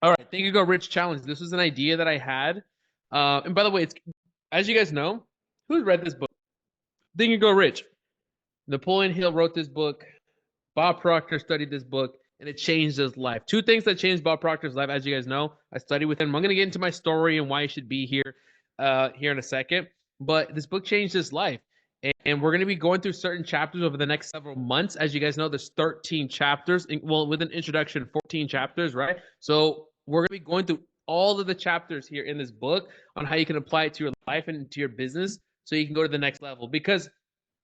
All right, Think and Go Rich Challenge. This was an idea that I had. And by the way, it's as you guys know, who's read this book? Think and Go Rich. Napoleon Hill wrote this book. Bob Proctor studied this book, and it changed his life. Two things that changed Bob Proctor's life, as you guys know, I studied with him. I'm going to get into my story and why he should be here here in a second. But this book changed his life. And we're going to be going through certain chapters over the next several months. As you guys know, there's 13 chapters. Well, with an introduction, 14 chapters, right? So we're going to be going through all of the chapters here in this book on how you can apply it to your life and to your business so you can go to the next level. Because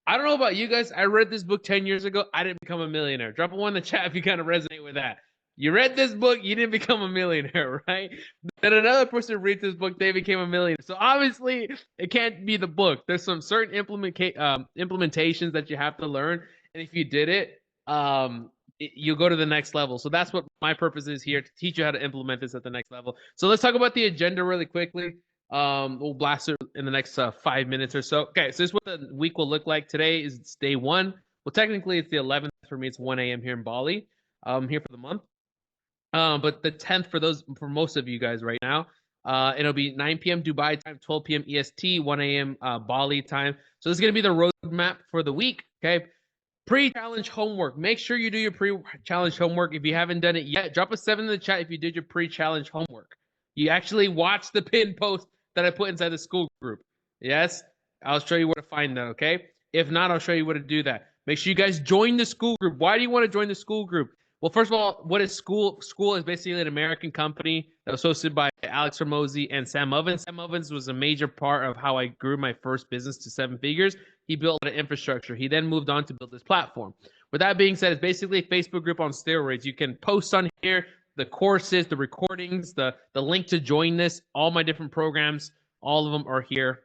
I don't know about you guys. I read this book 10 years ago. I didn't become a millionaire. Drop a one in the chat if you kind of resonate with that. You read this book, you didn't become a millionaire, right? Then another person reads this book, they became a millionaire. So obviously, it can't be the book. There's some certain implementations that you have to learn, and if you did it, you'll go to the next level. So that's what my purpose is here, to teach you how to implement this at the next level. So let's talk about the agenda really quickly. We'll blast it in the next 5 minutes or so. Okay, so this is what the week will look like. Today is day 1. Well, technically it's the 11th for me. It's 1 a.m. here in Bali. Here for the month. But the 10th for most of you guys right now. It'll be 9 p.m. Dubai time, 12 p.m. EST, 1 a.m. Bali time. So this is gonna be the roadmap for the week. Okay. Pre-challenge homework. Make sure you do your pre-challenge homework. If you haven't done it yet, drop a 7 in the chat if you did your pre-challenge homework. You actually watched the pin post that I put inside the school group. Yes, I'll show you where to find that, okay? If not, I'll show you where to do that. Make sure you guys join the school group. Why do you want to join the school group? Well, first of all, what is school? School is basically an American company that was hosted by Alex Ramosi and Sam Ovens. Sam Ovens was a major part of how I grew my first business to 7 figures. He built an infrastructure. He then moved on to build this platform. With that being said, it's basically a Facebook group on steroids. You can post on here the courses, the recordings, the link to join this, all my different programs, all of them are here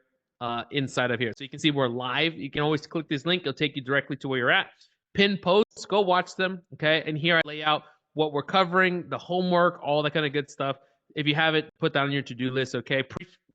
inside of here. So you can see we're live. You can always click this link. It'll take you directly to where you're at. Pin posts, go watch them, okay? And here I lay out what we're covering, the homework, all that kind of good stuff. If you have it, put that on your to-do list, okay?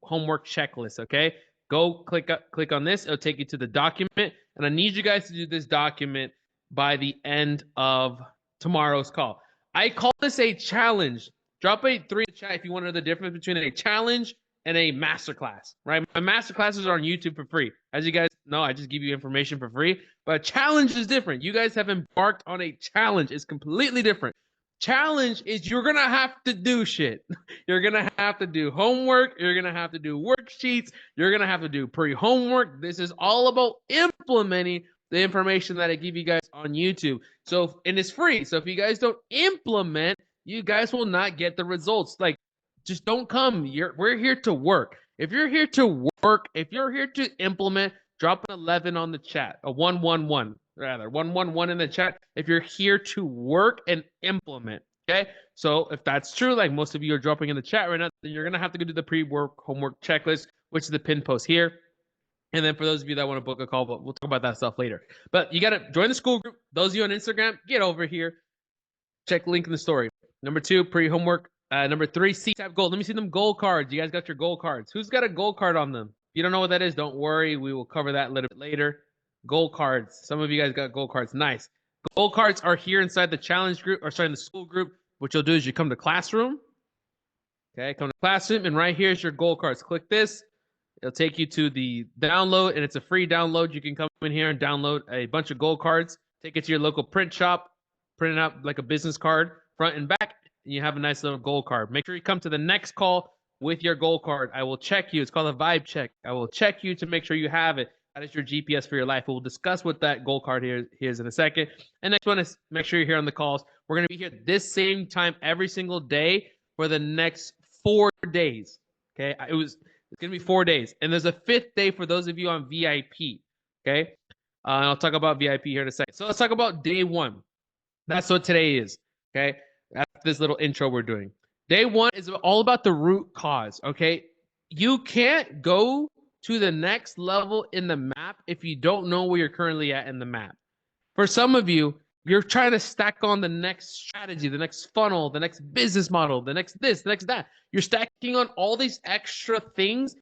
Homework checklist, okay? Go click on this. It'll take you to the document. And I need you guys to do this document by the end of tomorrow's call. I call this a challenge. Drop a 3 in the chat if you want to know the difference between a challenge and a masterclass, right? My masterclasses are on YouTube for free. As you guys know, I just give you information for free. But a challenge is different. You guys have embarked on a challenge. It's completely different. Challenge is you're going to have to do shit. You're going to have to do homework. You're going to have to do worksheets. You're going to have to do pre-homework. This is all about implementing the information that I give you guys on YouTube. So, and it's free. So if you guys don't implement, you guys will not get the results. Like, just don't come. We're here to work. If you're here to work, if you're here to implement, drop an 11 on the chat. A 111, rather. 111 in the chat. If you're here to work and implement. Okay? So if that's true, like most of you are dropping in the chat right now, then you're going to have to go do the pre-work homework checklist, which is the pin post here. And then for those of you that want to book a call, but we'll talk about that stuff later. But you got to join the school group. Those of you on Instagram, get over here. Check link in the story. Number 2, pre-homework. Number 3, C-type gold. Let me see them gold cards. You guys got your gold cards. Who's got a gold card on them? If you don't know what that is, don't worry. We will cover that a little bit later. Gold cards. Some of you guys got gold cards. Nice. Gold cards are here inside the challenge group, or sorry, in the school group. What you'll do is you come to classroom. Okay, come to classroom, and right here is your gold cards. Click this. It'll take you to the download, and it's a free download. You can come in here and download a bunch of gold cards. Take it to your local print shop. Print it out like a business card, front and back. And you have a nice little gold card. Make sure you come to the next call with your gold card. I will check you. It's called a vibe check. I will check you to make sure you have it. That is your GPS for your life. We'll discuss what that gold card here is in a second. And next one is make sure you're here on the calls. We're going to be here this same time every single day for the next 4 days. Okay, it's going to be 4 days. And there's a 5th day for those of you on VIP. Okay, I'll talk about VIP here in a second. So let's talk about day 1. That's what today is. Okay. That's this little intro we're doing. Day 1 is all about the root cause, okay? You can't go to the next level in the map if you don't know where you're currently at in the map. For some of you, you're trying to stack on the next strategy, the next funnel, the next business model, the next this, the next that. You're stacking on all these extra things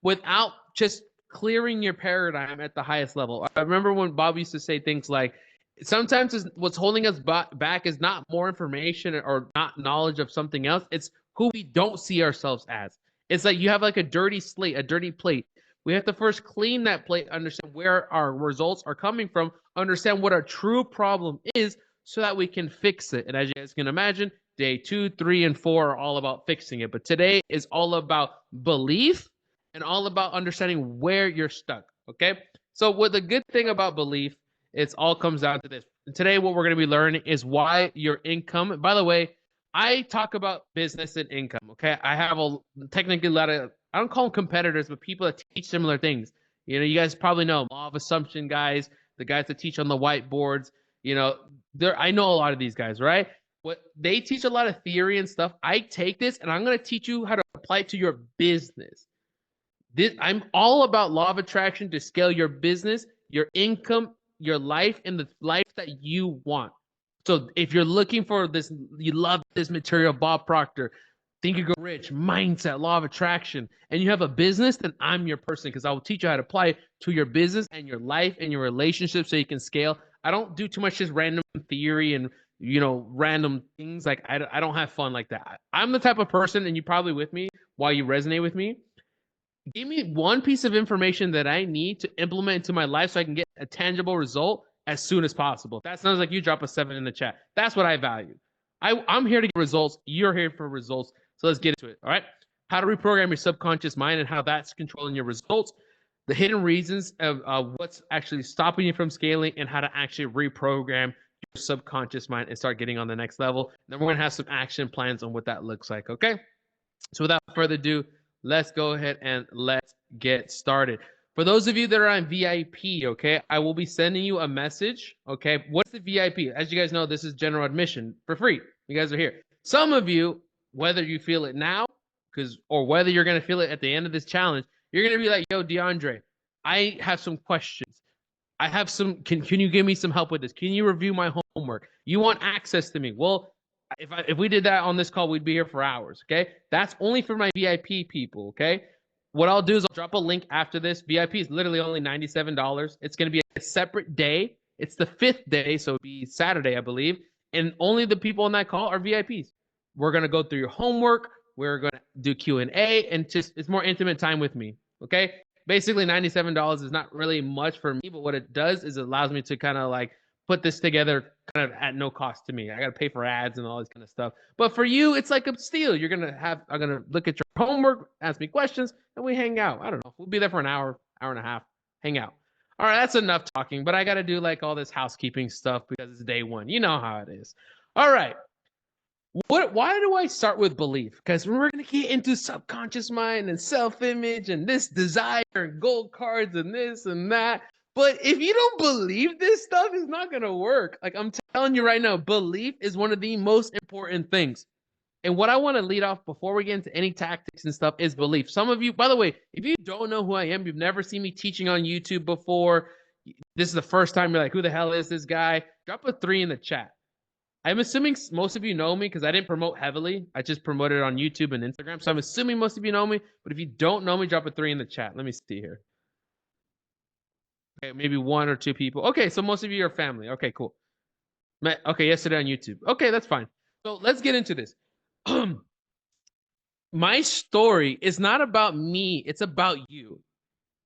without just clearing your paradigm at the highest level. I remember when Bob used to say things like, sometimes what's holding us back is not more information or not knowledge of something else. It's who we don't see ourselves as. It's like you have like a dirty slate, a dirty plate. We have to first clean that plate, understand where our results are coming from, understand what our true problem is so that we can fix it. And as you guys can imagine, day 2, 3, and 4 are all about fixing it. But today is all about belief and all about understanding where you're stuck. Okay. So, what the good thing about belief, it all comes down to this. Today, what we're going to be learning is why your income. By the way, I talk about business and income. Okay. I have technically a lot of, I don't call them competitors, but people that teach similar things. You guys probably know law of assumption guys, the guys that teach on the whiteboards. I know a lot of these guys, right? What they teach a lot of theory and stuff. I take this and I'm going to teach you how to apply it to your business. I'm all about law of attraction to scale your business, your income, your life, and the life that you want. So if you're looking for this, you love this material, Bob Proctor, Think You Go Rich, mindset, law of attraction, and you have a business, then I'm your person because I will teach you how to apply it to your business and your life and your relationships so you can scale. I don't do too much just random theory and random things. Like I don't have fun like that. I'm the type of person, and you probably with me, why you resonate with me. Give me one piece of information that I need to implement into my life so I can get a tangible result as soon as possible. If that sounds like you, drop a 7 in the chat. That's what I value. I'm here to get results. You're here for results. So let's get into it. All right. How to reprogram your subconscious mind and how that's controlling your results. The hidden reasons of what's actually stopping you from scaling and how to actually reprogram your subconscious mind and start getting on the next level. Then we're going to have some action plans on what that looks like. Okay. So without further ado, let's go ahead and let's get started. For those of you that are on VIP, okay, I will be sending you a message, okay? What's the VIP? As you guys know, this is general admission for free. You guys are here. Some of you, whether you feel it now, or whether you're going to feel it at the end of this challenge, you're going to be like, yo, DeAndre, I have some questions. I have some, can you give me some help with this? Can you review my homework? You want access to me? Well, if we did that on this call, we'd be here for hours. Okay. That's only for my VIP people. Okay. What I'll do is I'll drop a link after this. VIP is literally only $97. It's going to be a separate day. It's the 5th day. So it'll be Saturday, I believe. And only the people on that call are VIPs. We're going to go through your homework. We're going to do Q&A and just, it's more intimate time with me. Okay. Basically $97 is not really much for me, but what it does is it allows me to kind of like put this together kind of at no cost to me. I got to pay for ads and all this kind of stuff. But for you, it's like a steal. I'm going to look at your homework, ask me questions, and we hang out. I don't know. We'll be there for an hour, hour and a half, hang out. All right, that's enough talking, but I got to do like all this housekeeping stuff because it's day 1. You know how it is. All right. Why do I start with belief? Because we're going to get into subconscious mind and self-image and this desire and gold cards and this and that. But if you don't believe this stuff, it's not going to work. Like I'm telling you right now, belief is one of the most important things. And what I want to lead off before we get into any tactics and stuff is belief. Some of you, by the way, if you don't know who I am, you've never seen me teaching on YouTube before, this is the first time you're like, who the hell is this guy? Drop a 3 in the chat. I'm assuming most of you know me because I didn't promote heavily. I just promoted it on YouTube and Instagram. So I'm assuming most of you know me. But if you don't know me, drop a 3 in the chat. Let me see here. Okay, maybe 1 or 2 people. Okay, so most of you are family. Okay, cool. Okay, yesterday on YouTube. Okay, that's fine. So let's get into this. My story is not about me. It's about you.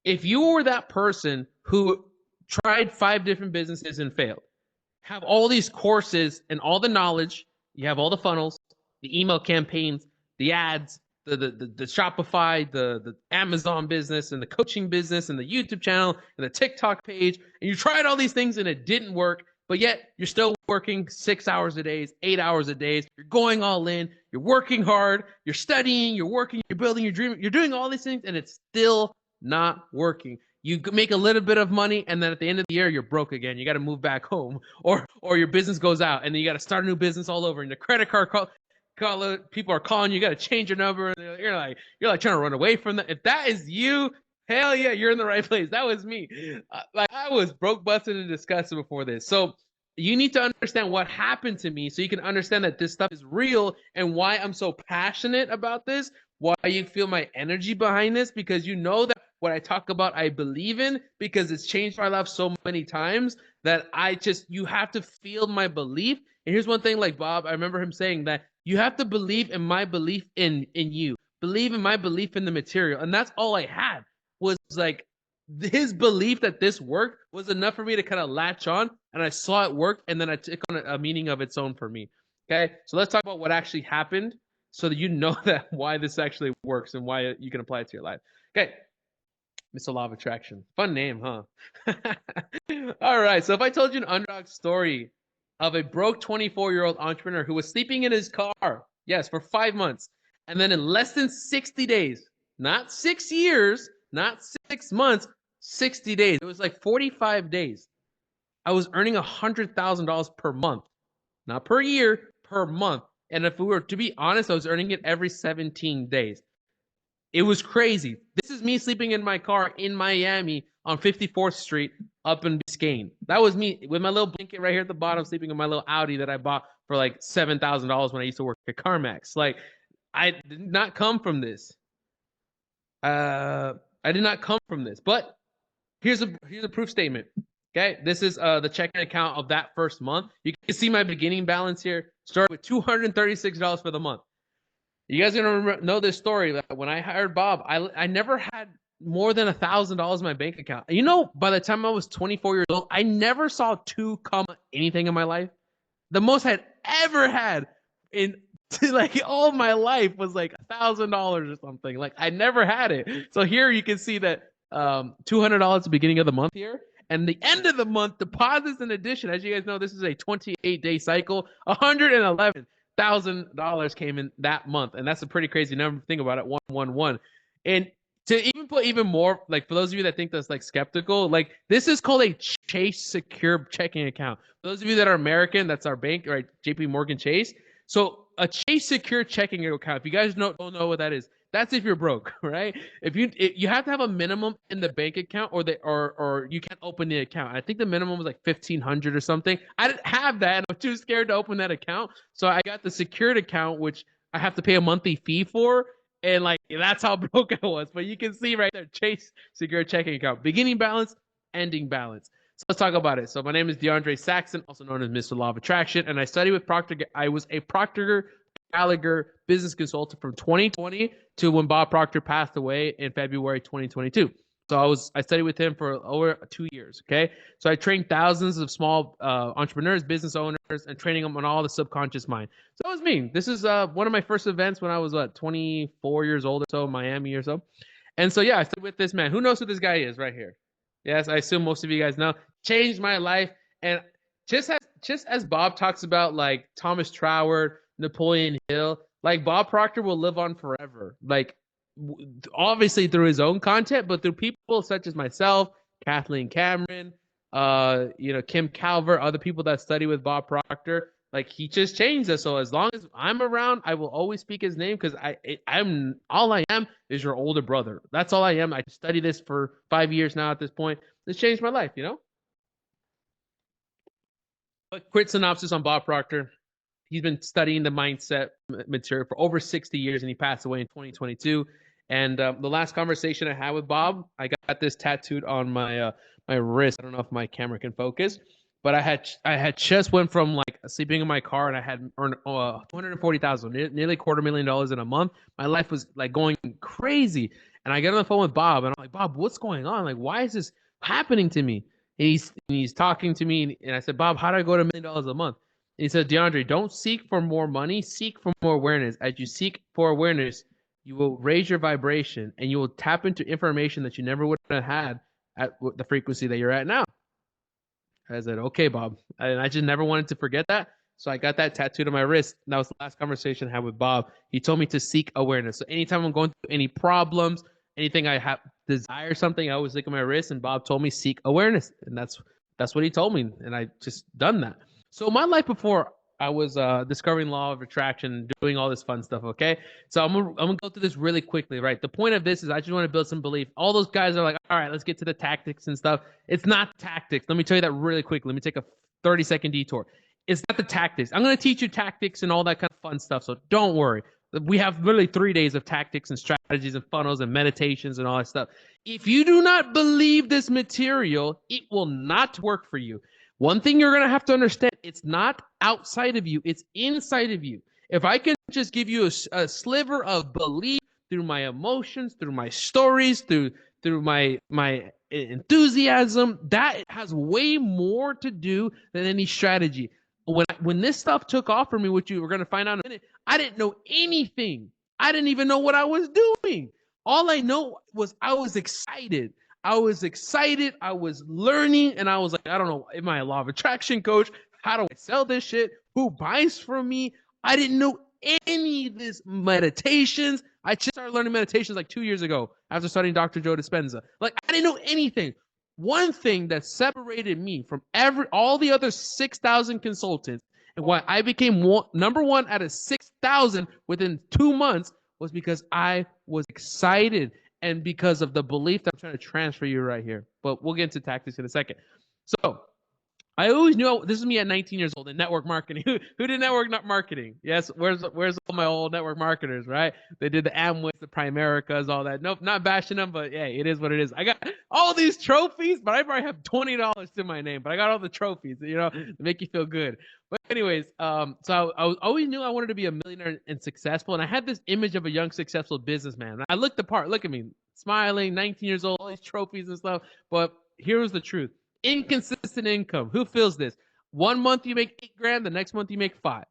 If you were that person who tried 5 different businesses and failed, have all these courses and all the knowledge, you have all the funnels, the email campaigns, the ads, the Shopify, the Amazon business and the coaching business and the YouTube channel and the TikTok page, and you tried all these things and it didn't work, but yet you're still working 6 hours a day, 8 hours a day. You're going all in, you're working hard, you're studying, you're working, you're building, you're dreaming, you're doing all these things and it's still not working. You make a little bit of money, and then at the end of the year, you're broke again. You got to move back home, or your business goes out, and then you got to start a new business all over. And the credit card people are calling you. You got to change your number. And you're like trying to run away from that. If that is you, hell yeah, you're in the right place. That was me. Like I was broke, busted, and disgusted before this. So you need to understand what happened to me, so you can understand that this stuff is real and why I'm so passionate about this. Why you feel my energy behind this, because you know that what I talk about, I believe in, because it's changed my life so many times that you have to feel my belief. And here's one thing, like Bob, I remember him saying that You have to believe in my belief in you. Believe in my belief in the material. And that's all I had was like his belief that this worked was enough for me to kind of latch on, and I saw it work, and then I took on a meaning of its own for me. Okay, so let's talk about what actually happened so that you know that why this actually works and why you can apply it to your life. Okay, Mr. Law of Attraction. Fun name, huh? All right. So if I told you an underdog story of a broke 24-year-old entrepreneur who was sleeping in his car, yes, for 5 months, and then in less than 60 days, not 6 years, not 6 months, 60 days. It was like 45 days. I was earning $100,000 per month, not per year, per month. And if we were to be honest, I was earning it every 17 days. It was crazy. This is me sleeping in my car in Miami on 54th Street up in Biscayne. That was me with my little blanket right here at the bottom, sleeping in my little Audi that I bought for like $7,000 when I used to work at CarMax. Like, I did not come from this. I did not come from this. But here's a proof statement. Okay, this is the checking account of that first month. You can see my beginning balance here. Started with $236 for the month. You guys are gonna know this story that when I hired Bob, I never had more than $1,000 in my bank account. You know, by the time I was 24 years old, I never saw 2 comma anything in my life. The most I'd ever had in like all my life was like $1,000 or something. Like I never had it. So here you can see that $200 at the beginning of the month here. And the end of the month, deposits in addition, as you guys know, this is a 28-day cycle, $111,000 came in that month. And that's a pretty crazy number. Think about it, 111. And to even put even more, like for those of you that think that's like skeptical, like this is called a Chase secure checking account. For those of you that are American, that's our bank, right? JP Morgan Chase. So a Chase secure checking account, if you guys don't know what that is, that's if you're broke, right? If you have to have a minimum in the bank account, or you can't open the account. I think the minimum was like 1,500 or something. I didn't have that. I'm too scared to open that account, so I got the secured account, which I have to pay a monthly fee for, and like that's how broke I was. But you can see right there, Chase secure checking account, beginning balance, ending balance. So let's talk about it. So my name is DeAndre Saxon, also known as Mr. Law of Attraction, and I studied with Proctor. I was a Proctor Gallagher business consultant from 2020 to when Bob Proctor passed away in February 2022. So I studied with him for over 2 years. Okay, so I trained thousands of small entrepreneurs, business owners, and training them on all the subconscious mind. So that was me. This is one of my first events when I was 24 years old or so, in Miami or so. And so yeah, I studied with this man. Who knows who this guy is right here? Yes, I assume most of you guys know. Changed my life, and just as Bob talks about like Thomas Troward, Napoleon Hill, like Bob Proctor will live on forever. Like obviously through his own content, but through people such as myself, Kathleen Cameron, Kim Calvert, other people that study with Bob Proctor. Like he just changed us. So as long as I'm around, I will always speak his name because I'm all I am is your older brother. That's all I am. I studied this for 5 years now at this point. It's changed my life, you know? But quick synopsis on Bob Proctor. He's been studying the mindset material for over 60 years, and he passed away in 2022. And the last conversation I had with Bob, I got this tattooed on my my wrist. I don't know if my camera can focus, but I had just went from like sleeping in my car, and I had earned $240,000, nearly $250,000 in a month. My life was like going crazy, and I get on the phone with Bob, and I'm like, Bob, what's going on? Like, why is this happening to me? And he's talking to me, and I said, Bob, how do I go to $1 million a month? And he said, DeAndre, don't seek for more money, seek for more awareness. As you seek for awareness, you will raise your vibration, and you will tap into information that you never would have had at the frequency that you're at now. I said, okay, Bob. And I just never wanted to forget that. So I got that tattooed on my wrist. And that was the last conversation I had with Bob. He told me to seek awareness. So anytime I'm going through any problems, anything I have desire something, I always look at my wrist, and Bob told me seek awareness. And that's what he told me. And I just done that. So my life before, I was discovering law of attraction, doing all this fun stuff. Okay, so I'm gonna go through this really quickly. Right, the point of this is I just want to build some belief. All those guys are like, all right, let's get to the tactics and stuff. It's not tactics. Let me tell you that really quick. Let me take a 30-second detour. It's not the tactics. I'm gonna teach you tactics and all that kind of fun stuff. So don't worry. We have literally 3 days of tactics and strategies and funnels and meditations and all that stuff. If you do not believe this material, it will not work for you. One thing you're going to have to understand, it's not outside of you, it's inside of you. If I can just give you a sliver of belief through my emotions, through my stories, through my enthusiasm, that has way more to do than any strategy. When this stuff took off for me, which you were going to find out in a minute, I didn't know anything. I didn't even know what I was doing. All I know was I was excited. I was excited. I was learning, and I was like, I don't know, am I a law of attraction coach? How do I sell this shit? Who buys from me? I didn't know any of this meditations. I just started learning meditations like 2 years ago after studying Dr. Joe Dispenza. Like, I didn't know anything. One thing that separated me from all the other 6,000 consultants and why I became number one out of 6,000 within 2 months was because I was excited and because of the belief that I'm trying to transfer you right here. But we'll get into tactics in a second. So I always knew this is me at 19 years old in network marketing. Who did network marketing? Yes, where's all my old network marketers, right? They did the Amways, the Primericas, all that. Nope, not bashing them, but yeah, it is what it is. I got all these trophies, but I probably have $20 to my name, but I got all the trophies, to make you feel good. But anyways, so I always knew I wanted to be a millionaire and successful, and I had this image of a young, successful businessman. I looked the part. Look at me, smiling, 19 years old, all these trophies and stuff. But here was the truth. Inconsistent income. Who feels this? 1 month you make $8,000, the next month you make 5.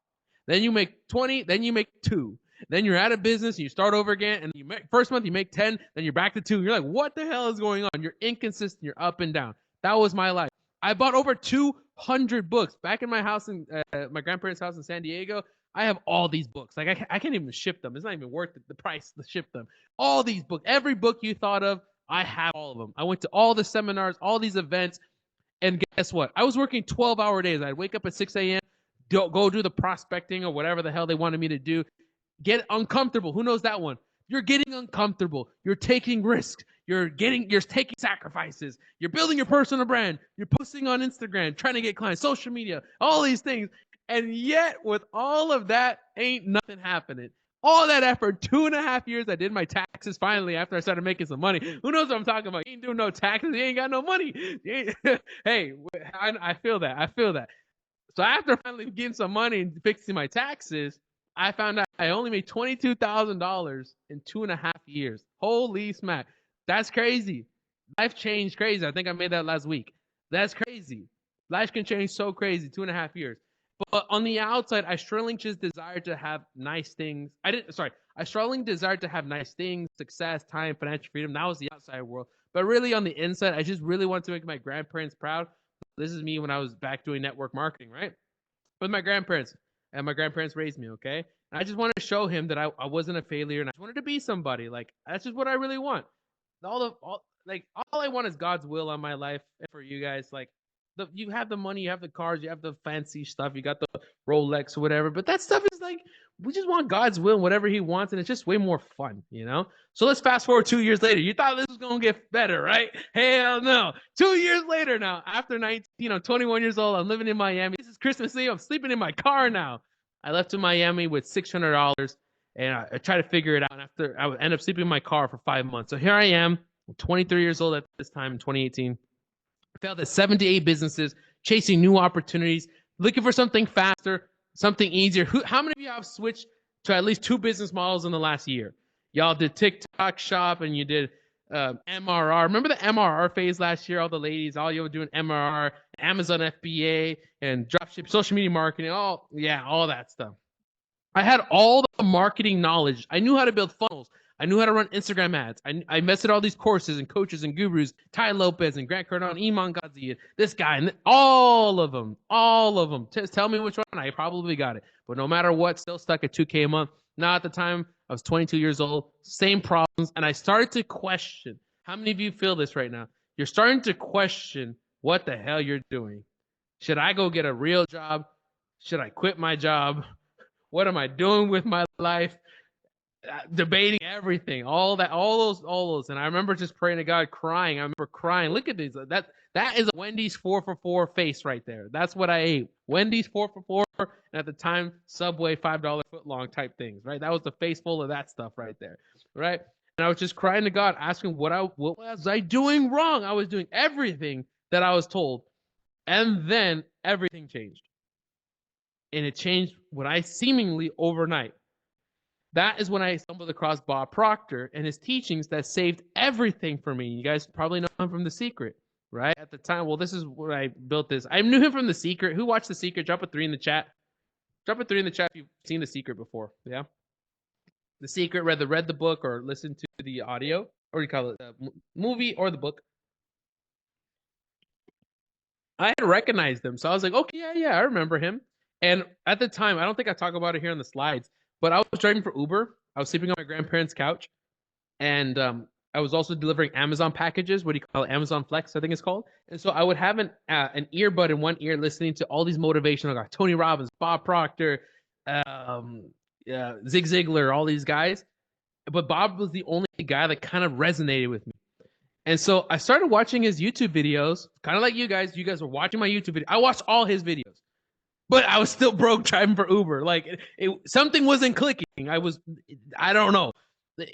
Then you make 20, then you make 2. Then you're out of business and you start over again, and first month you make 10, then you're back to 2. You're like, what the hell is going on? You're inconsistent, you're up and down. That was my life. I bought over 200 books back in my house in my grandparents' house in San Diego. I have all these books. Like I can't even ship them. It's not even worth the price to ship them. All these books, every book you thought of, I have all of them. I went to all the seminars, all these events. And guess what? I was working 12-hour days. I'd wake up at 6 a.m., go do the prospecting or whatever the hell they wanted me to do. Get uncomfortable. Who knows that one? You're getting uncomfortable. You're taking risks. You're taking sacrifices. You're building your personal brand. You're posting on Instagram, trying to get clients, social media, all these things. And yet, with all of that, ain't nothing happening. All that effort, 2.5 years, I did my taxes finally after I started making some money. Who knows what I'm talking about? You ain't doing no taxes. You ain't got no money. Hey, I feel that. I feel that. So after finally getting some money and fixing my taxes, I found out I only made $22,000 in 2.5 years. Holy smack. That's crazy. Life changed crazy. I think I made that last week. That's crazy. Life can change so crazy, 2.5 years. But on the outside, I strongly just desired to have nice things. I strongly desired to have nice things, success, time, financial freedom. That was the outside world. But really on the inside, I just really wanted to make my grandparents proud. This is me when I was back doing network marketing, right? With my grandparents. And my grandparents raised me, okay? And I just wanted to show him that I wasn't a failure and I just wanted to be somebody. Like, that's just what I really want. All I want is God's will on my life and for you guys. Like, you have the money, you have the cars, you have the fancy stuff, you got the Rolex or whatever, but that stuff is like, we just want God's will and whatever he wants, and it's just way more fun, So let's fast forward 2 years later. You thought this was going to get better, right? Hell no. 2 years later now, after 21 years old, I'm living in Miami. This is Christmas Eve. I'm sleeping in my car now. I left to Miami with $600, and I tried to figure it out. And after I would end up sleeping in my car for 5 months. So here I am, 23 years old at this time in 2018. I failed at 7 to 8 businesses, chasing new opportunities, looking for something faster, something easier. How many of you have switched to at least 2 business models in the last year? Y'all did TikTok Shop and you did MRR. Remember the MRR phase last year? All the ladies, all you were doing MRR, Amazon FBA, and dropship, social media marketing, all that stuff. I had all the marketing knowledge. I knew how to build funnels. I knew how to run Instagram ads. I invested all these courses and coaches and gurus, Ty Lopez and Grant Cardone, Iman Ghazi, this guy, and all of them. Tell me which one. I probably got it. But no matter what, still stuck at $2K a month. Now at the time, I was 22 years old, same problems. And I started to question. How many of you feel this right now? You're starting to question what the hell you're doing. Should I go get a real job? Should I quit my job? What am I doing with my life? Debating everything, all those. And I remember just praying to God, crying. I remember crying. Look at these. That is a Wendy's 4 for $4 face right there. That's what I ate. Wendy's 4 for $4, and at the time, Subway $5 footlong type things, right? That was the face full of that stuff right there, right? And I was just crying to God, asking what was I doing wrong? I was doing everything that I was told. And then everything changed. and it changed what I seemingly overnight. That is when I stumbled across Bob Proctor and his teachings that saved everything for me. You guys probably know him from The Secret, right? At the time, well, this is where I built this. I knew him from The Secret. Who watched The Secret? Drop a 3 in the chat. Drop a 3 in the chat if you've seen The Secret before. Yeah. The Secret, read the book or listened to the audio, or you call it the movie or the book. I had recognized him, so I was like, okay, yeah, I remember him. And at the time, I don't think I talk about it here on the slides, but I was driving for Uber. I was sleeping on my grandparents' couch, and I was also delivering Amazon packages. What do you call it? Amazon Flex, I think it's called. And so I would have an earbud in one ear, listening to all these motivational guys: Tony Robbins, Bob Proctor, Zig Ziglar, all these guys. But Bob was the only guy that kind of resonated with me. And so I started watching his YouTube videos, kind of like you guys. You guys were watching my YouTube video. I watched all his videos, but I was still broke driving for Uber. Like something wasn't clicking. I don't know.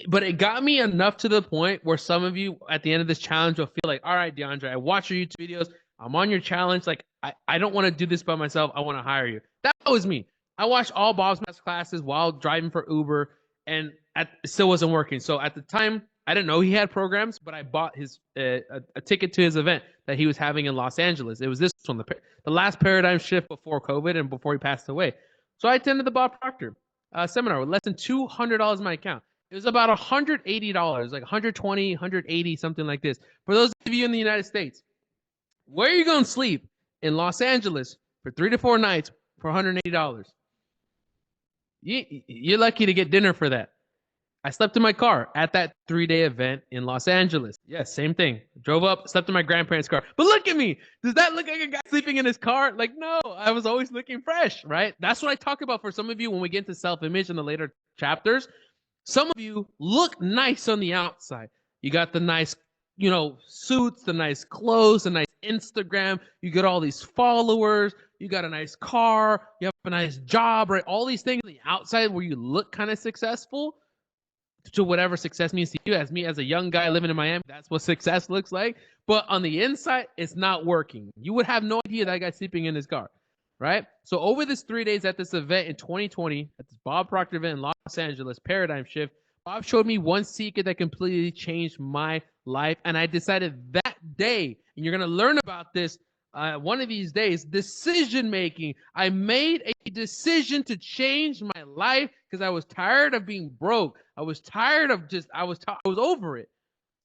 But it got me enough to the point where some of you at the end of this challenge will feel like, all right, DeAndre, I watch your YouTube videos. I'm on your challenge. Like, I don't want to do this by myself. I want to hire you. That was me. I watched all Bob's master classes while driving for Uber, and it still wasn't working. So at the time, I didn't know he had programs, but I bought his a ticket to his event that he was having in Los Angeles. It was this one, the last paradigm shift before COVID and before he passed away. So I attended the Bob Proctor seminar with less than $200 in my account. It was about $180, like 120, 180, something like this. For those of you in the United States, where are you going to sleep in Los Angeles for 3 to 4 nights for $180? You're lucky to get dinner for that. I slept in my car at that 3-day event in Los Angeles. Yes, same thing. Drove up, slept in my grandparents' car. But look at me. Does that look like a guy sleeping in his car? Like, no, I was always looking fresh, right? That's what I talk about for some of you when we get into self-image in the later chapters. Some of you look nice on the outside. You got the nice, suits, the nice clothes, the nice Instagram. You get all these followers. You got a nice car. You have a nice job, right? All these things on the outside where you look kind of successful. To whatever success means to you. As me, as a young guy living in Miami, that's what success looks like. But on the inside, it's not working. You would have no idea that guy's sleeping in his car, right? So over this 3 days at this event in 2020, at this Bob Proctor event in Los Angeles, Paradigm Shift, Bob showed me one secret that completely changed my life. And I decided that day, and you're going to learn about this one of these days, decision making. I made a decision to change my life because I was tired of being broke. I was tired of I was over it.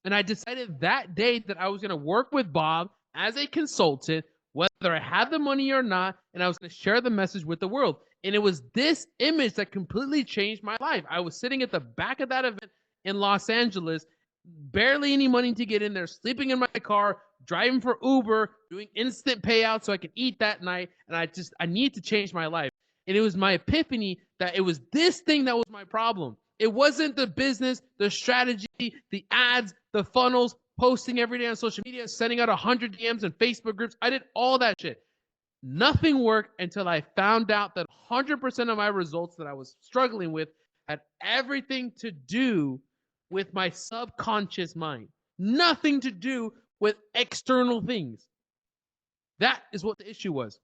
And I decided that day that I was going to work with Bob as a consultant, whether I had the money or not, and I was going to share the message with the world. And it was this image that completely changed my life. I was sitting at the back of that event in Los Angeles, barely any money to get in there, sleeping in my car, driving for Uber, doing instant payouts so I could eat that night. And I need to change my life. And it was my epiphany that it was this thing that was my problem. It wasn't the business, the strategy, the ads, the funnels, posting every day on social media, sending out 100 DMs and Facebook groups. I did all that shit. Nothing worked until I found out that 100% of my results that I was struggling with had everything to do with my subconscious mind. Nothing to do with external things. That is what the issue was.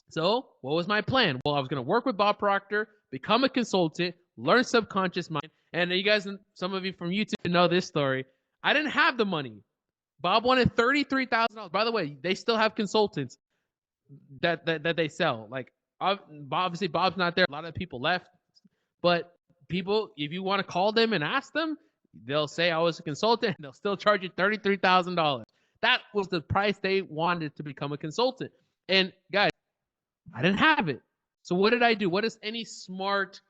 So what was my plan? Well, I was going to work with Bob Proctor, become a consultant, learn subconscious mind. And you guys, some of you from YouTube know this story. I didn't have the money. Bob wanted $33,000. By the way, they still have consultants that they sell. Like, obviously, Bob's not there. A lot of people left. But people, if you want to call them and ask them, they'll say I was a consultant, and they'll still charge you $33,000. That was the price they wanted to become a consultant. And guys, I didn't have it. So what did I do? What does any smart,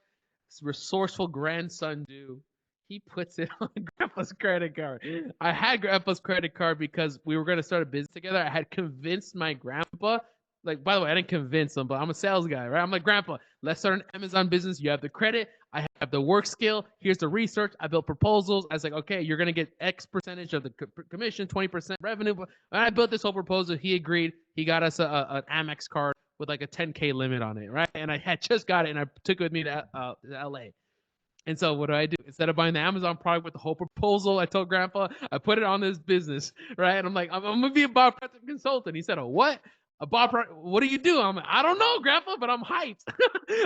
resourceful grandson do? He puts it on Grandpa's credit card. I had Grandpa's credit card because we were going to start a business together. I had convinced my grandpa. Like, by the way, I didn't convince him, but I'm a sales guy, right? I'm like, Grandpa, let's start an Amazon business. You have the credit. I have the work skill. Here's the research. I built proposals. I was like, okay, you're going to get X percentage of the commission, 20% revenue. But when I built this whole proposal, he agreed. He got us an Amex card with like a 10K limit on it, right? And I had just got it, and I took it with me to LA. And so what do? Instead of buying the Amazon product with the whole proposal, I told Grandpa, I put it on this business, right? And I'm like, I'm going to be a Bob Proctor consultant. He said, oh, what? Bob, what do you do? I'm like, I don't know, Grandpa, but I'm hyped.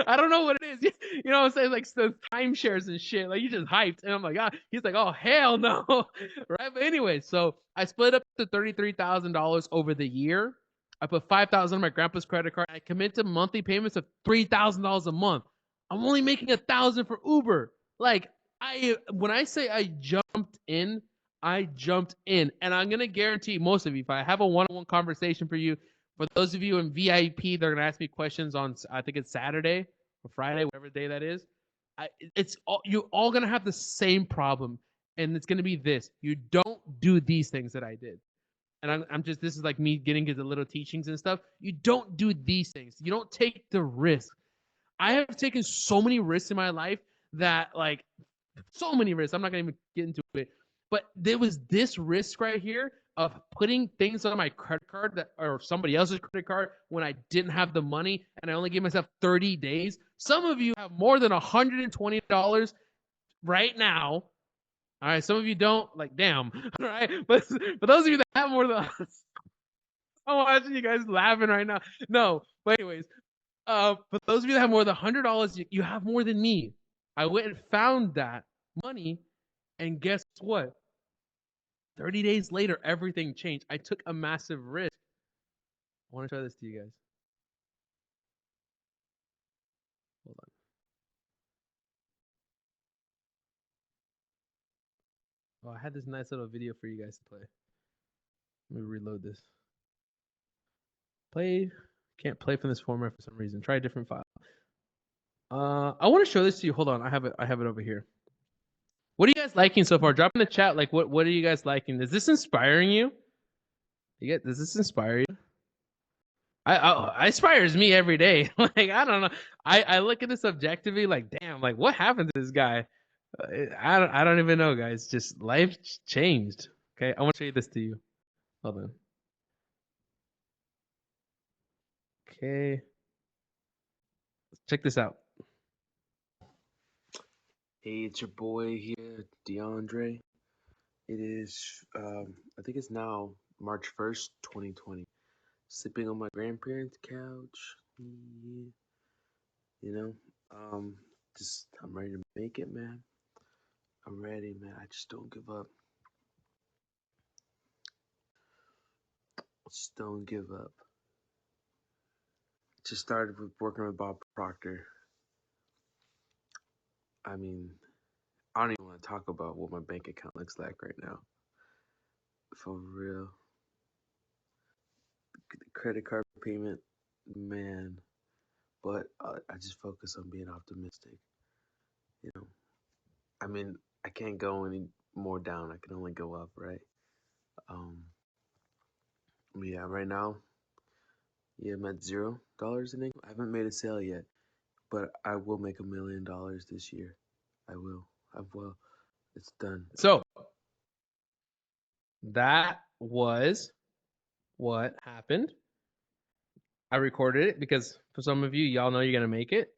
I don't know what it is. You know what I'm saying? Like the timeshares and shit. Like you just hyped. And I'm like, ah. He's like, oh hell no, right? But anyway, so I split up to $33,000 over the year. I put $5,000 on my grandpa's credit card. I commit to monthly payments of $3,000 a month. I'm only making $1,000 for Uber. Like when I say I jumped in, I jumped in, and I'm gonna guarantee most of you, if I have a one-on-one conversation for you, for those of you in VIP, they're gonna ask me questions on, I think it's Saturday or Friday, whatever day that is. It's all, you're all gonna have the same problem, and it's gonna be this: you don't do these things that I did. And I'm just, this is like me getting into little teachings and stuff. You don't do these things. You don't take the risk. I have taken so many risks in my life that, like, so many risks. I'm not gonna even get into it. But there was this risk right here of putting things on my credit card that, or somebody else's credit card, when I didn't have the money and I only gave myself 30 days. Some of you have more than $120 right now. All right, some of you don't, like, damn. All right, but for those of you that have more than, I'm watching you guys laughing right now. No, but anyways, for those of you that have more than $100, you have more than me. I went and found that money, and guess what? 30 days later, everything changed. I took a massive risk. I want to show this to you guys. Hold on. Oh, I had this nice little video for you guys to play. Let me reload this. Play. Can't play from this format for some reason. Try a different file. I want to show this to you. Hold on. I have it over here. What are you guys liking so far? Drop in the chat. Like, what are you guys liking? Is this inspiring you? Does this inspire you? I inspires me every day. Like, I don't know. I look at this objectively, like, damn, like, what happened to this guy? I don't even know, guys. Just life changed. Okay, I want to show you this to you. Hold on. Okay, check this out. Hey, it's your boy here, DeAndre. It is, I think it's now March 1st, 2020. Sipping on my grandparents' couch. Yeah. You know, I'm ready to make it, man. I'm ready, man. I just don't give up. Just don't give up. Just started with working with Bob Proctor. I mean, I don't even want to talk about what my bank account looks like right now. For real. The credit card payment, man. But I just focus on being optimistic. You know, I mean, I can't go any more down. I can only go up, right? Yeah, right now, yeah, I'm at $0 in income. I haven't made a sale yet, but I will make $1 million this year. I will. I will. It's done. So that was what happened. I recorded it because for some of you, y'all know you're gonna make it,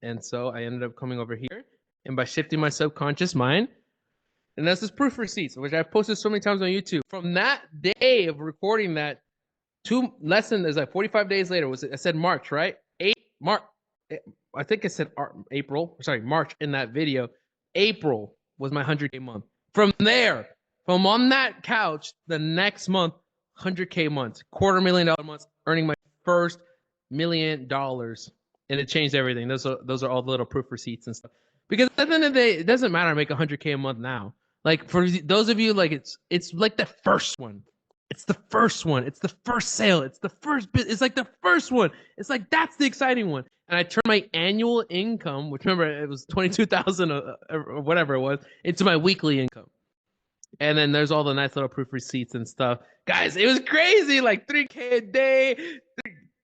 and so I ended up coming over here, and by shifting my subconscious mind, and that's just proof receipts, which I've posted so many times on YouTube. From that day of recording that, less than, there's like 45 days later, I said March, right? March. I think I said April. Sorry, March in that video. April was my 100K month. From there, from on that couch, the next month, 100K months, $250,000 months, earning my first $1 million, and it changed everything. Those are all the little proof receipts and stuff. Because at the end of the day, it doesn't matter. I make 100K a month now. Like, for those of you, like, it's like the first one. It's the first one. It's the first sale. It's the first bit. It's like the first one. It's like, that's the exciting one. And I turned my annual income, which, remember, it was 22,000 or whatever it was, into my weekly income. And then there's all the nice little proof receipts and stuff. Guys, it was crazy. Like 3K a day,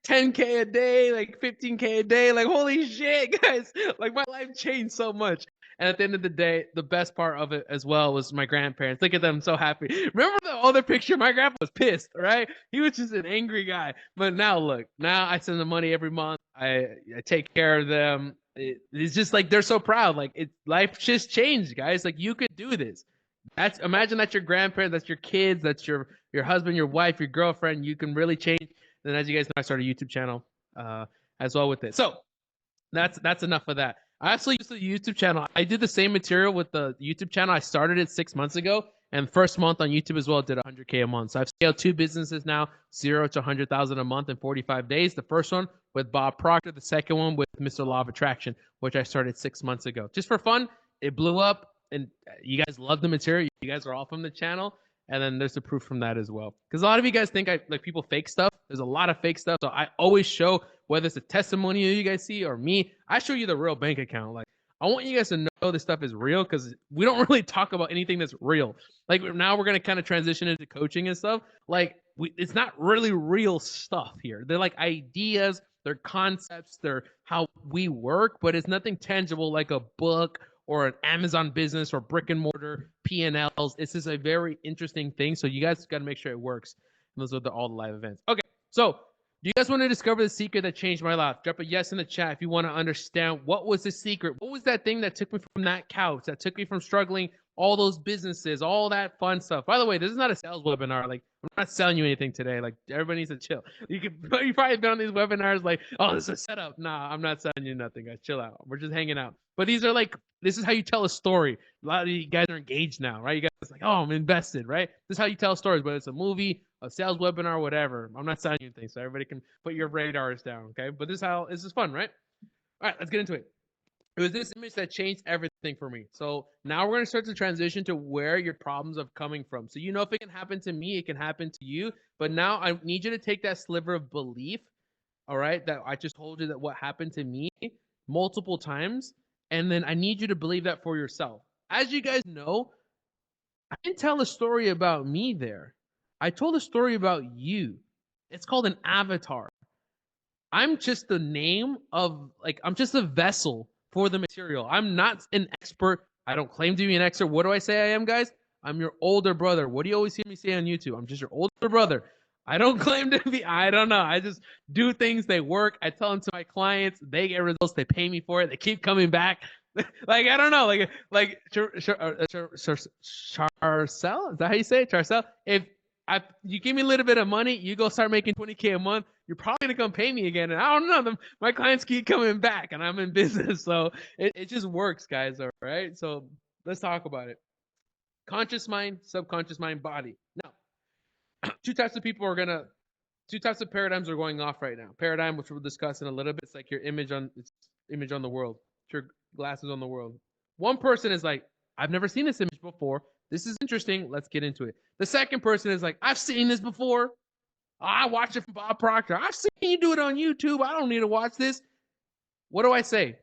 10K a day, like 15K a day. Like, holy shit, guys. Like, my life changed so much. And at the end of the day, the best part of it as well was my grandparents. Look at them, so happy. Remember the other picture? My grandpa was pissed, right? He was just an angry guy. But now look, now I send them money every month. I take care of them. It's just like, they're so proud. Like, life just changed, guys. Like, you could do this. Imagine that's your grandparents, that's your kids, that's your husband, your wife, your girlfriend. You can really change. Then, as you guys know, I started a YouTube channel as well with it. So that's enough of that. I actually used the YouTube channel. I did the same material with the YouTube channel. I started it 6 months ago, and first month on YouTube as well did 100K a month. So I've scaled 2 businesses now, 0 to 100,000 a month in 45 days. The first one with Bob Proctor, the second one with Mr. Law of Attraction, which I started 6 months ago. Just for fun, it blew up, and you guys love the material. You guys are all from the channel. And then there's the proof from that as well. Because a lot of you guys think people fake stuff. There's a lot of fake stuff. So I always show, whether it's a testimonial you guys see or me, I show you the real bank account. Like, I want you guys to know this stuff is real because we don't really talk about anything that's real. Like, now we're gonna kind of transition into coaching and stuff. Like, it's not really real stuff here. They're like ideas, they're concepts, they're how we work, but it's nothing tangible like a book or an Amazon business or brick and mortar P&Ls. This is a very interesting thing. So you guys got to make sure it works. And those are all the live events. Okay, so do you guys want to discover the secret that changed my life? Drop a yes in the chat if you want to understand what was the secret. What was that thing that took me from that couch, that took me from struggling, all those businesses, all that fun stuff. By the way, this is not a sales webinar. Like, I'm not selling you anything today. Like, everybody needs to chill. You probably been on these webinars like, oh, this is a setup. Nah, I'm not selling you nothing, guys. Chill out. We're just hanging out. But these are like, this is how you tell a story. A lot of you guys are engaged now, right? You guys are like, oh, I'm invested, right? This is how you tell stories, whether it's a movie, a sales webinar, whatever. I'm not selling you anything, so everybody can put your radars down, okay? But this is fun, right? All right, let's get into it. It was this image that changed everything for me. So now we're going to start to transition to where your problems are coming from. So you know, if it can happen to me, it can happen to you. But now I need you to take that sliver of belief, all right, that I just told you that what happened to me multiple times. And then I need you to believe that for yourself. As you guys know, I didn't tell a story about me there. I told a story about you. It's called an avatar. I'm just the name of, like, I'm just a vessel for the material. I'm not an expert. I don't claim to be an expert. What do I say I am, guys? I'm your older brother. What do you always hear me say on YouTube? I'm just your older brother. I don't claim to be, I don't know. I just do things, they work. I tell them to my clients, they get results, they pay me for it, they keep coming back. Like, I don't know, like Charcel, is that how you say it? Charcel? If you give me a little bit of money, you go start making 20K a month, you're probably gonna come pay me again. And I don't know, my clients keep coming back, and I'm in business, so it just works, guys. All right, so let's talk about it. Conscious mind, subconscious mind, body. Now, two types of paradigms are going off right now. Paradigm, which we'll discuss in a little bit, it's like your image on the world, it's your glasses on the world. One person is like, I've never seen this image before. This is interesting. Let's get into it. The second person is like, I've seen this before. I watched it from Bob Proctor. I've seen you do it on YouTube. I don't need to watch this. What do I say?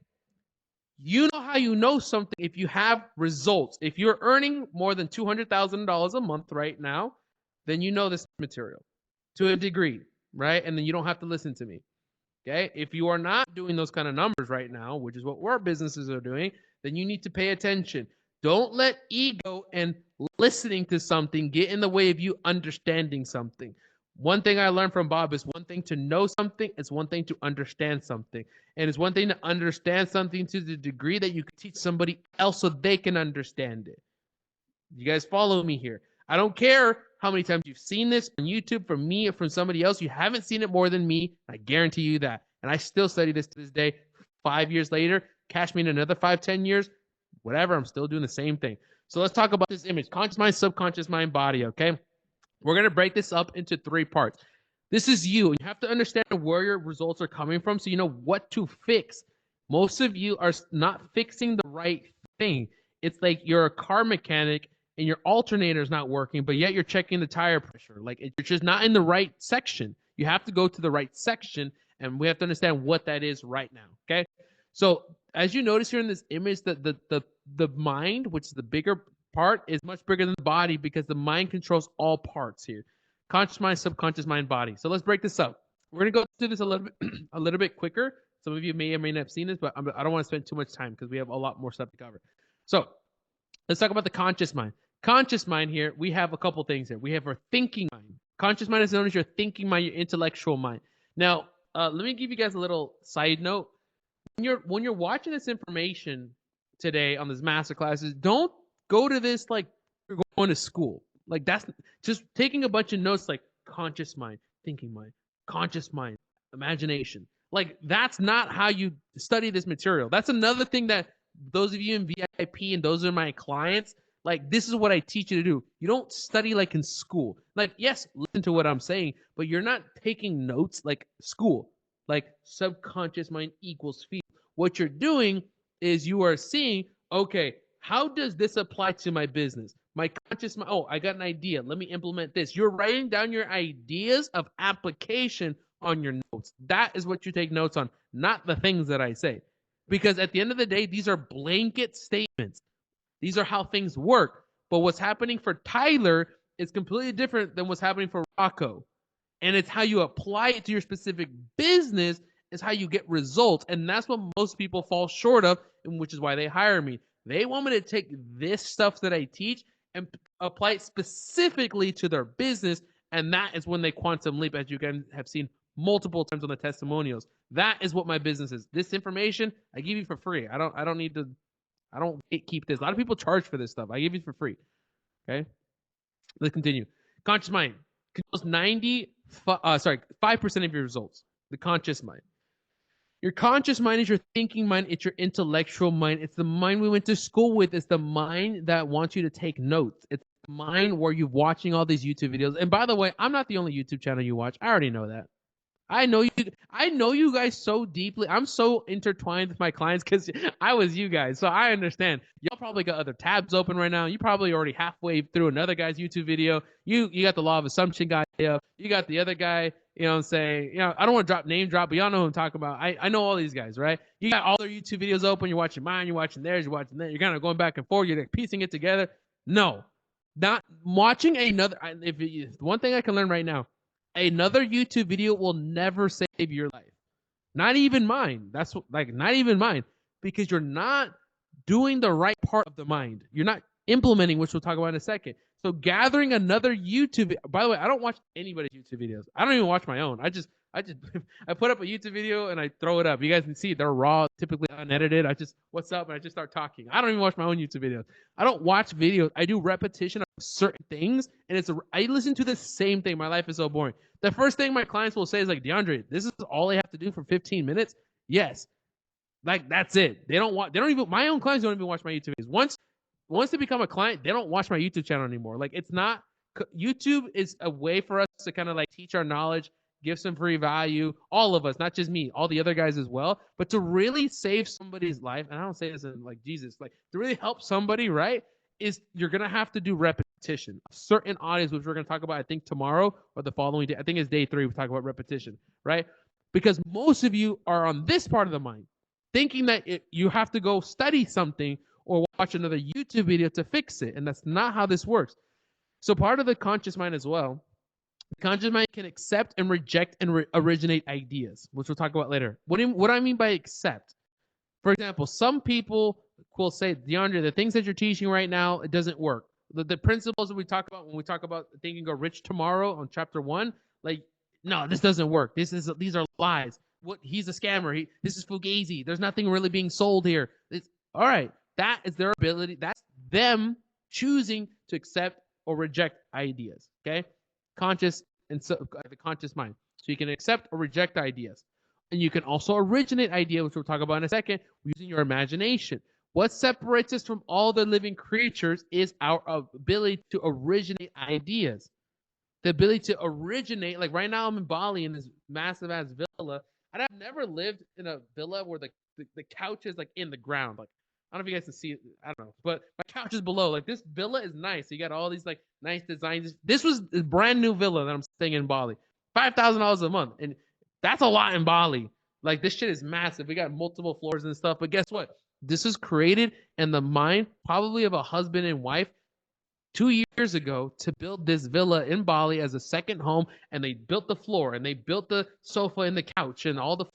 You know how you know something if you have results. If you're earning more than $200,000 a month right now, then you know this material to a degree, right? And then you don't have to listen to me. Okay. If you are not doing those kind of numbers right now, which is what our businesses are doing, then you need to pay attention. Don't let ego and listening to something get in the way of you understanding something. One thing I learned from Bob is one thing to know something, it's one thing to understand something. And it's one thing to understand something to the degree that you can teach somebody else so they can understand it. You guys follow me here. I don't care how many times you've seen this on YouTube from me or from somebody else. You haven't seen it more than me. I guarantee you that. And I still study this to this day. 5 years later, cash me in another 5-10 years, whatever, I'm still doing the same thing. So let's talk about this image. Conscious mind, subconscious mind, body, okay? We're going to break this up into 3 parts. This is you. You have to understand where your results are coming from so you know what to fix. Most of you are not fixing the right thing. It's like you're a car mechanic and your alternator is not working, but yet you're checking the tire pressure. Like, you're just not in the right section. You have to go to the right section, and we have to understand what that is right now, okay? So as you notice here in this image, the mind, which is the bigger part, is much bigger than the body because the mind controls all parts here. Conscious mind, subconscious mind, body. So let's break this up. We're going to go through this a little bit quicker. Some of you may or may not have seen this, but I don't want to spend too much time because we have a lot more stuff to cover. So let's talk about the conscious mind. Conscious mind here, we have a couple things here. We have our thinking mind. Conscious mind is known as your thinking mind, your intellectual mind. Now, let me give you guys a little side note. When you're watching this information today on this master classes, don't go to this like you're going to school. Like, that's just taking a bunch of notes like conscious mind, thinking mind, conscious mind, imagination. Like, that's not how you study this material. That's another thing that those of you in VIP and those are my clients, like, this is what I teach you to do. You don't study like in school. Like, yes, listen to what I'm saying, but you're not taking notes like school. Like, subconscious mind equals feel. What you're doing is you are seeing, okay, how does this apply to my business? My conscious mind, oh, I got an idea. Let me implement this. You're writing down your ideas of application on your notes. That is what you take notes on, not the things that I say. Because at the end of the day, these are blanket statements. These are how things work. But what's happening for Tyler is completely different than what's happening for Rocco. And it's how you apply it to your specific business is how you get results. And that's what most people fall short of, and which is why they hire me. They want me to take this stuff that I teach and apply it specifically to their business. And that is when they quantum leap, as you guys have seen multiple times on the testimonials. That is what my business is. This information I give you for free. I don't need to. I don't keep this. A lot of people charge for this stuff. I give you for free. Okay. Let's continue. Conscious mind controls 5% of your results. The conscious mind. Your conscious mind is your thinking mind. It's your intellectual mind. It's the mind we went to school with. It's the mind that wants you to take notes. It's the mind where you're watching all these YouTube videos. And by the way, I'm not the only YouTube channel you watch. I already know that. I know you guys so deeply. I'm so intertwined with my clients because I was you guys. So I understand. Y'all probably got other tabs open right now. You probably already halfway through another guy's YouTube video. You got the law of assumption guy up. You got the other guy, you know what I'm saying? You know, I don't want to name drop, but y'all know who I'm talking about. I know all these guys, right? You got all their YouTube videos open. You're watching mine, you're watching theirs, you're watching that. You're kind of going back and forth. You're like piecing it together. No. Not watching another. One thing I can learn right now, another YouTube video will never save your life. Not even mine. That's like not even mine because you're not doing the right part of the mind. You're not implementing, which we'll talk about in a second. So gathering another YouTube. By the way, I don't watch anybody's YouTube videos. I don't even watch my own. I put up a YouTube video and I throw it up. You guys can see they're raw, typically unedited. What's up, and I just start talking. I don't even watch my own YouTube videos. I don't watch videos. I do repetition of certain things, and I listen to the same thing. My life is so boring. The first thing my clients will say is like, DeAndre, this is all I have to do for 15 minutes. Yes, like that's it. They don't even. My own clients don't even watch my YouTube videos. Once they become a client, they don't watch my YouTube channel anymore. Like it's not. YouTube is a way for us to kind of like teach our knowledge, give some free value, all of us, not just me, all the other guys as well. But to really save somebody's life, and I don't say this in like Jesus, like to really help somebody, right? Is you're gonna have to do repetition. Certain audios, which we're gonna talk about, I think tomorrow or the following day. I think it's day 3. We talk about repetition, right? Because most of you are on this part of the mind, thinking that you have to go study something or watch another YouTube video to fix it, and that's not how this works. So part of the conscious mind as well. The conscious mind can accept and reject and originate ideas, which we'll talk about later. What do I mean by accept? For example, some people will say, DeAndre, the things that you're teaching right now, it doesn't work. The principles that we talk about when we talk about Think and Go Rich tomorrow on chapter 1, like, no, this doesn't work. These are lies. He's a scammer. This is fugazi. There's nothing really being sold here. All right. That is their ability. That's them choosing to accept or reject ideas. Okay. Conscious and the conscious mind. So you can accept or reject ideas. And you can also originate ideas, which we'll talk about in a second, using your imagination. What separates us from all the living creatures is our ability to originate ideas. The ability to originate, like right now I'm in Bali in this massive ass villa. And I've never lived in a villa where the couch is like in the ground. Like, I don't know if you guys can see it. I don't know. But my couch is below. Like, this villa is nice. You got all these like nice designs. This was a brand new villa that I'm staying in Bali. $5,000 a month. And that's a lot in Bali. Like, this shit is massive. We got multiple floors and stuff. But guess what? This was created in the mind probably of a husband and wife 2 years ago to build this villa in Bali as a second home. And they built the floor and they built the sofa and the couch and all the.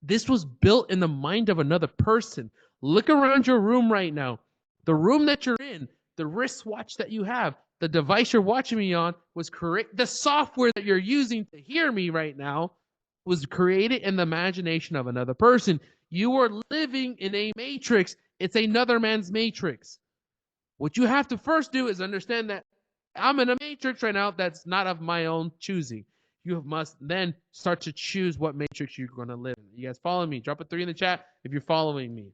This was built in the mind of another person. Look around your room right now. The room that you're in, the wristwatch that you have, the device you're watching me on was correct. The software that you're using to hear me right now was created in the imagination of another person. You are living in a matrix. It's another man's matrix. What you have to first do is understand that I'm in a matrix right now that's not of my own choosing. You must then start to choose what matrix you're going to live in. You guys follow me? Drop a 3 in the chat if you're following me.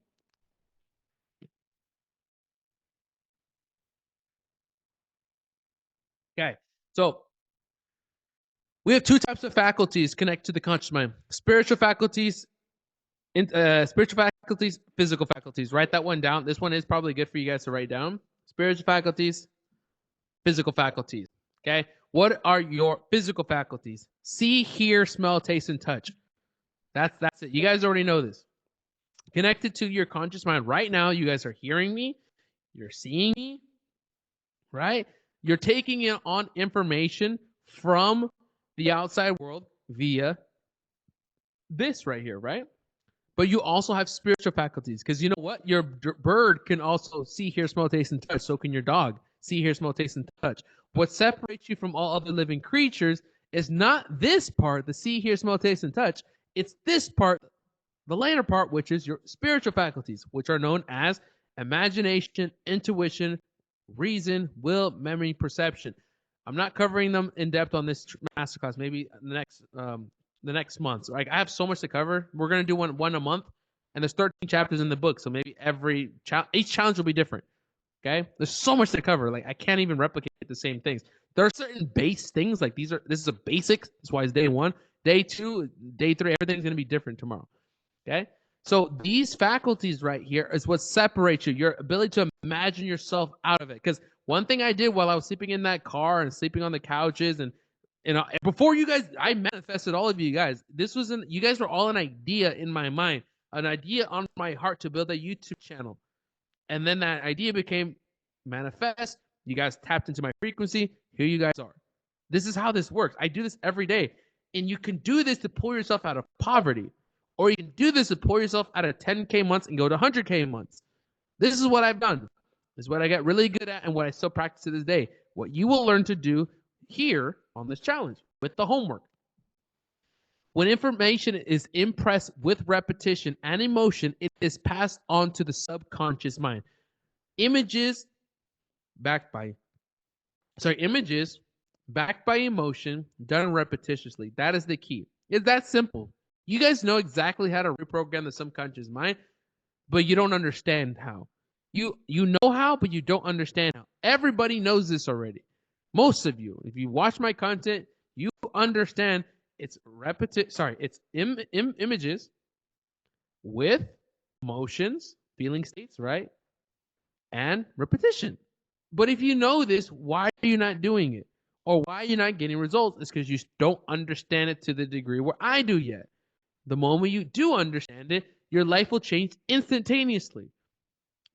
Okay, so we have two types of faculties connect to the conscious mind: spiritual faculties, physical faculties. Write that one down. This one is probably good for you guys to write down. Spiritual faculties, physical faculties. Okay, what are your physical faculties? See, hear, smell, taste, and touch. That's it. You guys already know this. Connected to your conscious mind right now, you guys are hearing me, you're seeing me, right? You're taking in on information from the outside world via this right here, right? But you also have spiritual faculties, because you know what? Your bird can also see, hear, smell, taste, and touch. So can your dog see, hear, smell, taste, and touch. What separates you from all other living creatures is not this part, the see, hear, smell, taste, and touch. It's this part, the later part, which is your spiritual faculties, which are known as imagination, intuition, reason, will, memory, perception. I'm not covering them in depth on this masterclass. Maybe the next month. So, like, I have so much to cover. We're gonna do one a month, and there's 13 chapters in the book. So maybe each challenge will be different. Okay, there's so much to cover. Like, I can't even replicate the same things. There are certain base things. Like, this is a basic. That's why it's day 1, day 2, day 3. Everything's gonna be different tomorrow. Okay. So these faculties right here is what separates you, your ability to imagine yourself out of it. Because one thing I did while I was sleeping in that car and sleeping on the couches and before you guys, I manifested all of you guys. You guys were all an idea in my mind, an idea on my heart to build a YouTube channel. And then that idea became manifest. You guys tapped into my frequency. Here you guys are. This is how this works. I do this every day. And you can do this to pull yourself out of poverty. Or you can do this to pull yourself out of 10K months and go to 100K months. This is what I've done. This is what I got really good at and what I still practice to this day. What you will learn to do here on this challenge with the homework. When information is impressed with repetition and emotion, it is passed on to the subconscious mind. Images backed by emotion done repetitiously. That is the key. It's that simple. You guys know exactly how to reprogram the subconscious mind, but you don't understand how. You know how, but you don't understand how. Everybody knows this already. Most of you, if you watch my content, you understand it's images with emotions, feeling states, right? And repetition. But if you know this, why are you not doing it? Or why are you not getting results? It's because you don't understand it to the degree where I do yet. The moment you do understand it, your life will change instantaneously.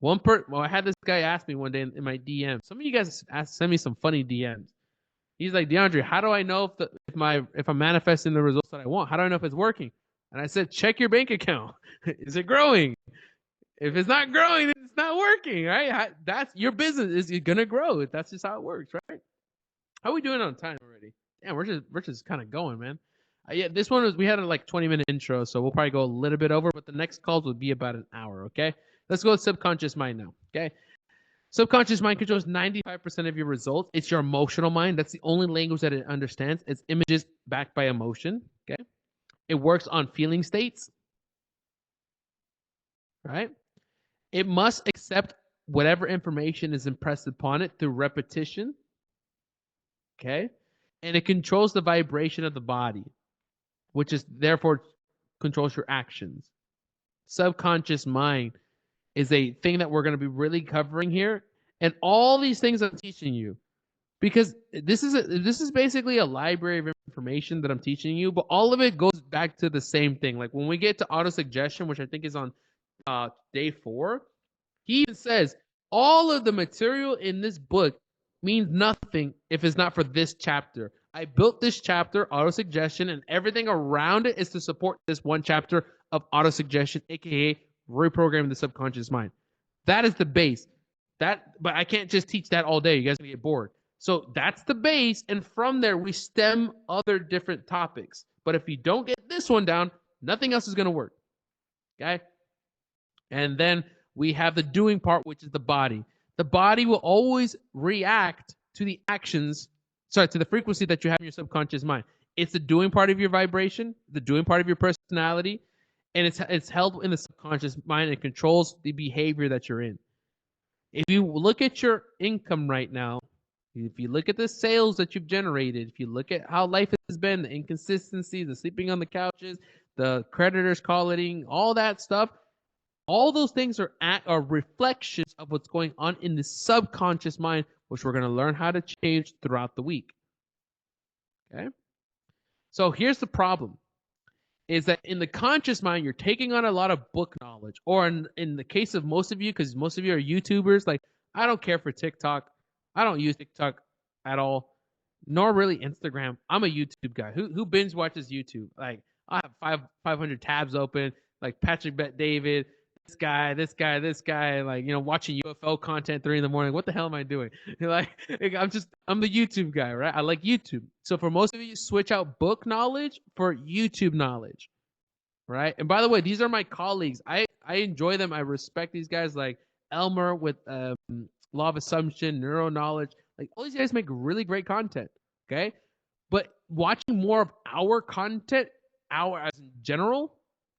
I had this guy ask me one day in my DM. Some of you guys send me some funny DMs. He's like, DeAndre, how do I know if I'm manifesting the results that I want? How do I know if it's working? And I said, check your bank account. Is it growing? If it's not growing, it's not working, right? That's your business is gonna grow. That's just how it works, right? How are we doing on time already? Damn, we're just kind of going, man. Yeah, this one we had a like 20-minute intro, so we'll probably go a little bit over, but the next calls will be about an hour. Okay, let's go with subconscious mind now. Okay, subconscious mind controls 95% of your results. It's your emotional mind. That's the only language that it understands. It's images backed by emotion. Okay, it works on feeling states. Right. It must accept whatever information is impressed upon it through repetition. Okay, and it controls the vibration of the body, which is therefore controls your actions. Subconscious mind is a thing that we're going to be really covering here, and all these things I'm teaching you, because this is basically a library of information that I'm teaching you, but all of it goes back to the same thing. Like when we get to autosuggestion, which I think is on day 4, he even says all of the material in this book means nothing if it's not for this chapter. I built this chapter, autosuggestion, and everything around it is to support this one chapter of autosuggestion, aka reprogramming the subconscious mind. That is the base. But I can't just teach that all day. You guys are gonna get bored. So that's the base, and from there we stem other different topics. But if you don't get this one down, nothing else is gonna work. Okay? And then we have the doing part, which is the body. The body will always react to the actions, to the frequency that you have in your subconscious mind. It's the doing part of your vibration, the doing part of your personality, and it's held in the subconscious mind and controls the behavior that you're in. If you look at your income right now, if you look at the sales that you've generated, if you look at how life has been, the inconsistency, the sleeping on the couches, the creditors calling, all that stuff, all those things are reflections of what's going on in the subconscious mind, which we're going to learn how to change throughout the week. Okay? So here's the problem is that in the conscious mind, you're taking on a lot of book knowledge. Or in the case of most of you, because most of you are YouTubers, like I don't care for TikTok. I don't use TikTok at all, nor really Instagram. I'm a YouTube guy. Who binge watches YouTube? Like I have 500 tabs open, like Patrick Bet David, this guy, like watching UFO content 3 in the morning. What the hell am I doing? like I'm the YouTube guy, right? I like YouTube. So for most of you, switch out book knowledge for YouTube knowledge, right? And by the way, these are my colleagues. I enjoy them. I respect these guys, like Elmer with Law of Assumption, Neuro Knowledge. Like all these guys make really great content. Okay, but watching more of our content, our as in general,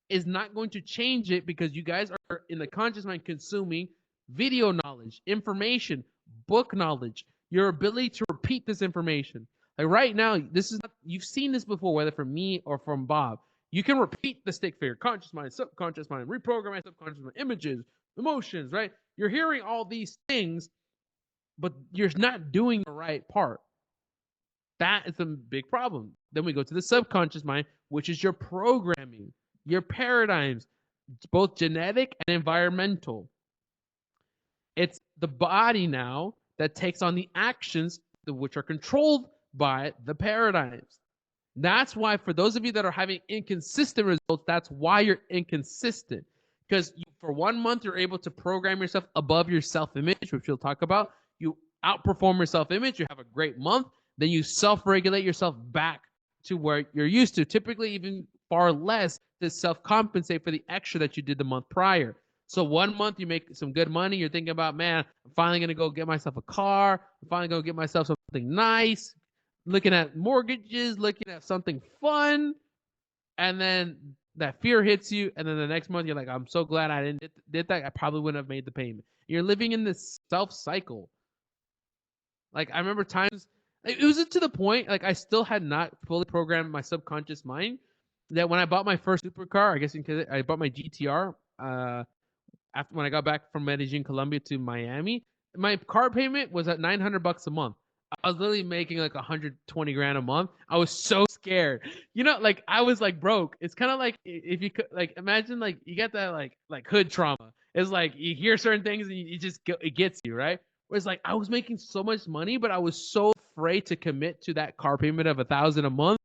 is not going to change it because you guys are in the conscious mind consuming video knowledge, information, book knowledge, your ability to repeat this information. Like right now, this is not, you've seen this before, whether from me or from Bob. You can repeat the stick figure, conscious mind, subconscious mind, reprogram my subconscious mind, images, emotions, right? You're hearing all these things, but you're not doing the right part. That is a big problem. Then we go to the subconscious mind, which is your programming, your paradigms, both genetic and environmental. It's the body now that takes on the actions which are controlled by the paradigms. That's why for those of you that are having inconsistent results, that's why you're inconsistent. Because for 1 month, you're able to program yourself above your self-image, which we'll talk about. You outperform your self-image, you have a great month, then you self-regulate yourself back to where you're used to, typically even far less to self-compensate for the extra that you did the month prior. So 1 month you make some good money, you're thinking about, man, I'm finally going to go get myself a car, I'm finally going to get myself something nice, looking at mortgages, looking at something fun, and then that fear hits you, and then the next month you're like, I'm so glad I did that. I probably wouldn't have made the payment. You're living in this self cycle. Like I remember times it was to the point like I still had not fully programmed my subconscious mind that when I bought my first supercar, I guess I bought my GTR after when I got back from Medellin, Colombia to Miami, my car payment was at $900 a month. I was literally making like 120 grand a month. I was so scared. Like I was like broke. It's kind of like if you could like imagine like you get that like hood trauma. It's like you hear certain things and it gets you, right? Whereas like I was making so much money, but I was so afraid to commit to that car payment of $1,000 a month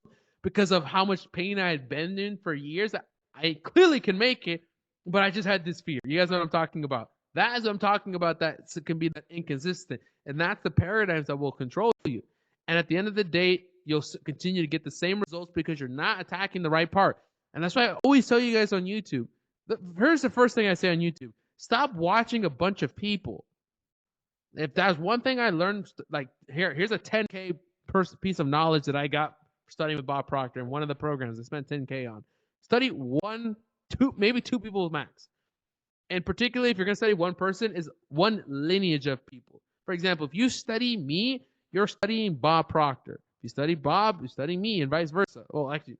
because of how much pain I had been in for years. I clearly can make it, but I just had this fear. You guys know what I'm talking about. That is what I'm talking about. That can be that inconsistent, and that's the paradigms that will control you. And at the end of the day, you'll continue to get the same results because you're not attacking the right part. And that's why I always tell you guys on YouTube. Here's the first thing I say on YouTube: stop watching a bunch of people. If that's one thing I learned, like here's a 10K piece of knowledge that I got studying with Bob Proctor in one of the programs I spent 10K on. Study one, two, maybe two people max. And particularly if you're going to study one person, is one lineage of people. For example, if you study me, you're studying Bob Proctor. If you study Bob, you're studying me, and vice versa. Well, actually,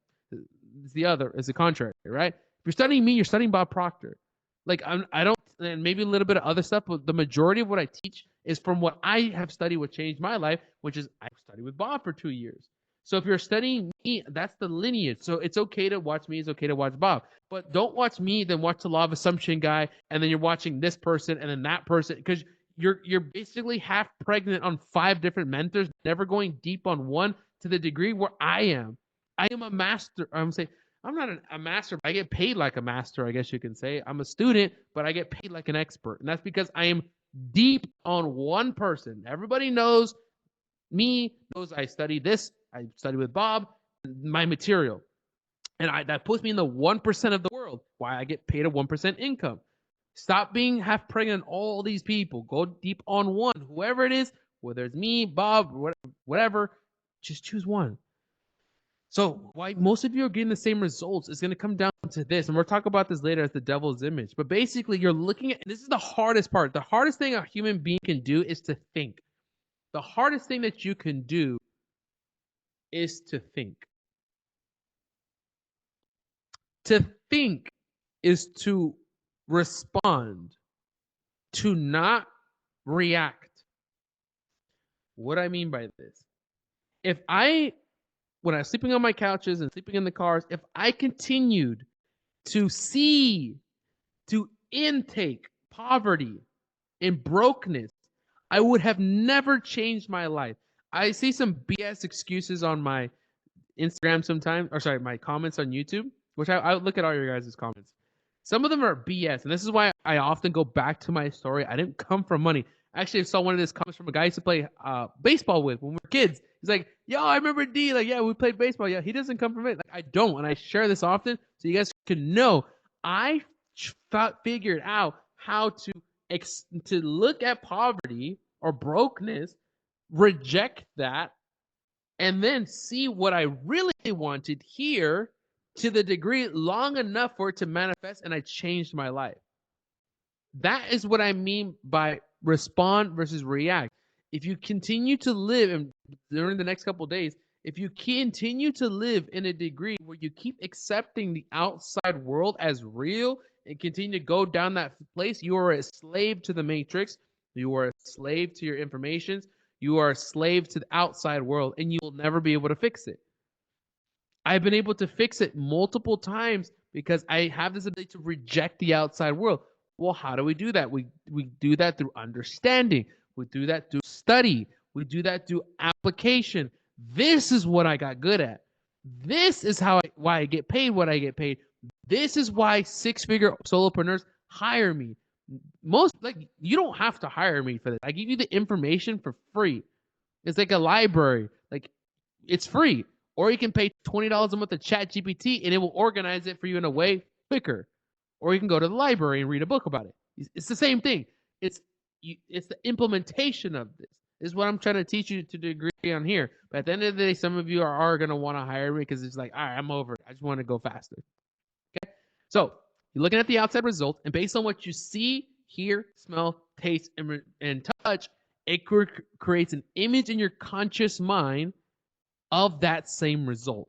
it's the contrary, right? If you're studying me, you're studying Bob Proctor. Like I don't, and maybe a little bit of other stuff, but the majority of what I teach is from what I have studied, what changed my life, which is I've studied with Bob for 2 years. So if you're studying me, that's the lineage. So it's okay to watch me. It's okay to watch Bob. But don't watch me, then watch the Law of Assumption guy, and then you're watching this person and then that person, because you're basically half pregnant on 5 different mentors, never going deep on one to the degree where I am. I am a master. I'm saying I'm not a master, but I get paid like a master, I guess you can say. I'm a student, but I get paid like an expert. And that's because I am deep on one person. Everybody knows me, knows I study this. I study with Bob, my material. And that puts me in the 1% of the world. Why I get paid a 1% income. Stop being half pregnant all these people. Go deep on one. Whoever it is, whether it's me, Bob, whatever, just choose one. So why most of you are getting the same results is going to come down to this, and we'll talk about this later as the devil's image. But basically, you're looking at this is the hardest part. The hardest thing a human being can do is to think. The hardest thing that you can do is to think. To think is to respond, to not react. What I mean by this, if when I was sleeping on my couches and sleeping in the cars, if I continued to see, to intake poverty and brokenness, I would have never changed my life. I see some BS excuses on my Instagram sometimes, or sorry, my comments on YouTube, which I look at all your guys' comments. Some of them are BS, and this is why I often go back to my story. I didn't come from money. Actually, I saw one of these comments from a guy I used to play baseball with when we were kids. He's like, "Yo, I remember D. Like, yeah, we played baseball. Yeah, he doesn't come from it. Like, I don't, and I share this often so you guys can know. I figured out how to look at poverty or brokenness, reject that, and then see what I really wanted here to the degree long enough for it to manifest, and I changed my life. That is what I mean by respond versus react. If you continue to live, and during the next couple of days, if you continue to live in a degree where you keep accepting the outside world as real and continue to go down that place, you are a slave to the matrix. You are a slave to your informations. You are a slave to the outside world, and you will never be able to fix it. I've been able to fix it multiple times because I have this ability to reject the outside world. Well, how do we do that? We do that through understanding. We do that through study. We do that through application. This is what I got good at. This is why I get paid what I get paid. This is why six-figure solopreneurs hire me. Most like you don't have to hire me for this. I give you the information for free. It's like a library. Like it's free. Or you can pay $20 a month to ChatGPT and it will organize it for you in a way quicker. Or you can go to the library and read a book about it. It's the same thing. It's the implementation of this. This is what I'm trying to teach you to degree on here. But at the end of the day, some of you are going to want to hire me because it's like, all right, I'm over it. I just want to go faster. Okay. So you're looking at the outside result, and based on what you see, hear, smell, taste, and touch, it creates an image in your conscious mind of that same result.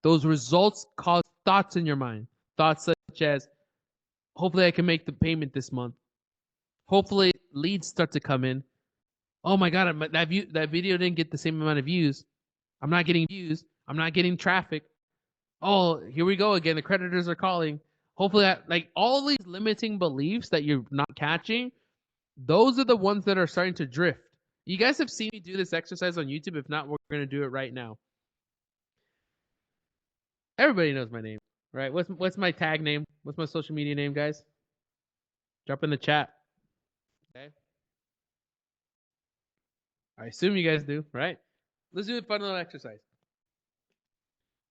Those results cause thoughts in your mind. Thoughts such as, hopefully I can make the payment this month. Hopefully leads start to come in. Oh my God, that video didn't get the same amount of views. I'm not getting views. I'm not getting traffic. Oh, here we go again. The creditors are calling. Hopefully, like all these limiting beliefs that you're not catching, those are the ones that are starting to drift. You guys have seen me do this exercise on YouTube. If not, we're going to do it right now. Everybody knows my name, right? What's my tag name? What's my social media name, guys? Drop in the chat. Okay. I assume you guys do, right? Let's do a fun little exercise.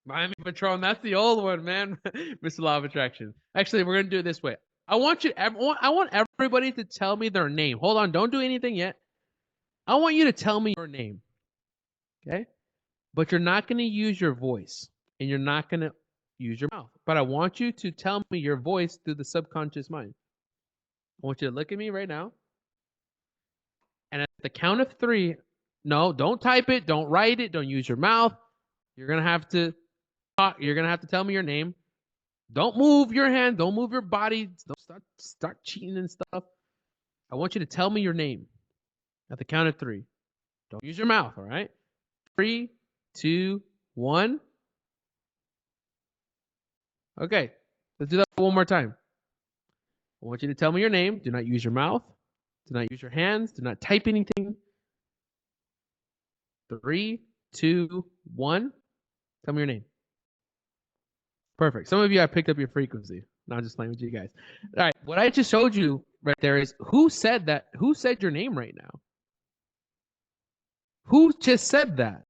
Miami Patron, that's the old one, man. Mr. Law of Attraction. Actually, we're gonna do it this way. I want everybody to tell me their name. Hold on, don't do anything yet. I want you to tell me your name. Okay? But you're not gonna use your voice and you're not gonna use your mouth. But I want you to tell me your voice through the subconscious mind. I want you to look at me right now. And at the count of 3, no, don't type it, don't write it, don't use your mouth. You're gonna have to talk. You're gonna have to tell me your name. Don't move your hand. Don't move your body. Don't start cheating and stuff. I want you to tell me your name at the count of 3. Don't use your mouth. All right. 3, 2, 1. Okay. Let's do that one more time. I want you to tell me your name. Do not use your mouth. Do not use your hands. Do not type anything. 3, 2, 1. Tell me your name. Perfect. Some of you have picked up your frequency. Not just playing with you guys. All right. What I just showed you right there is who said that? Who said your name right now? Who just said that?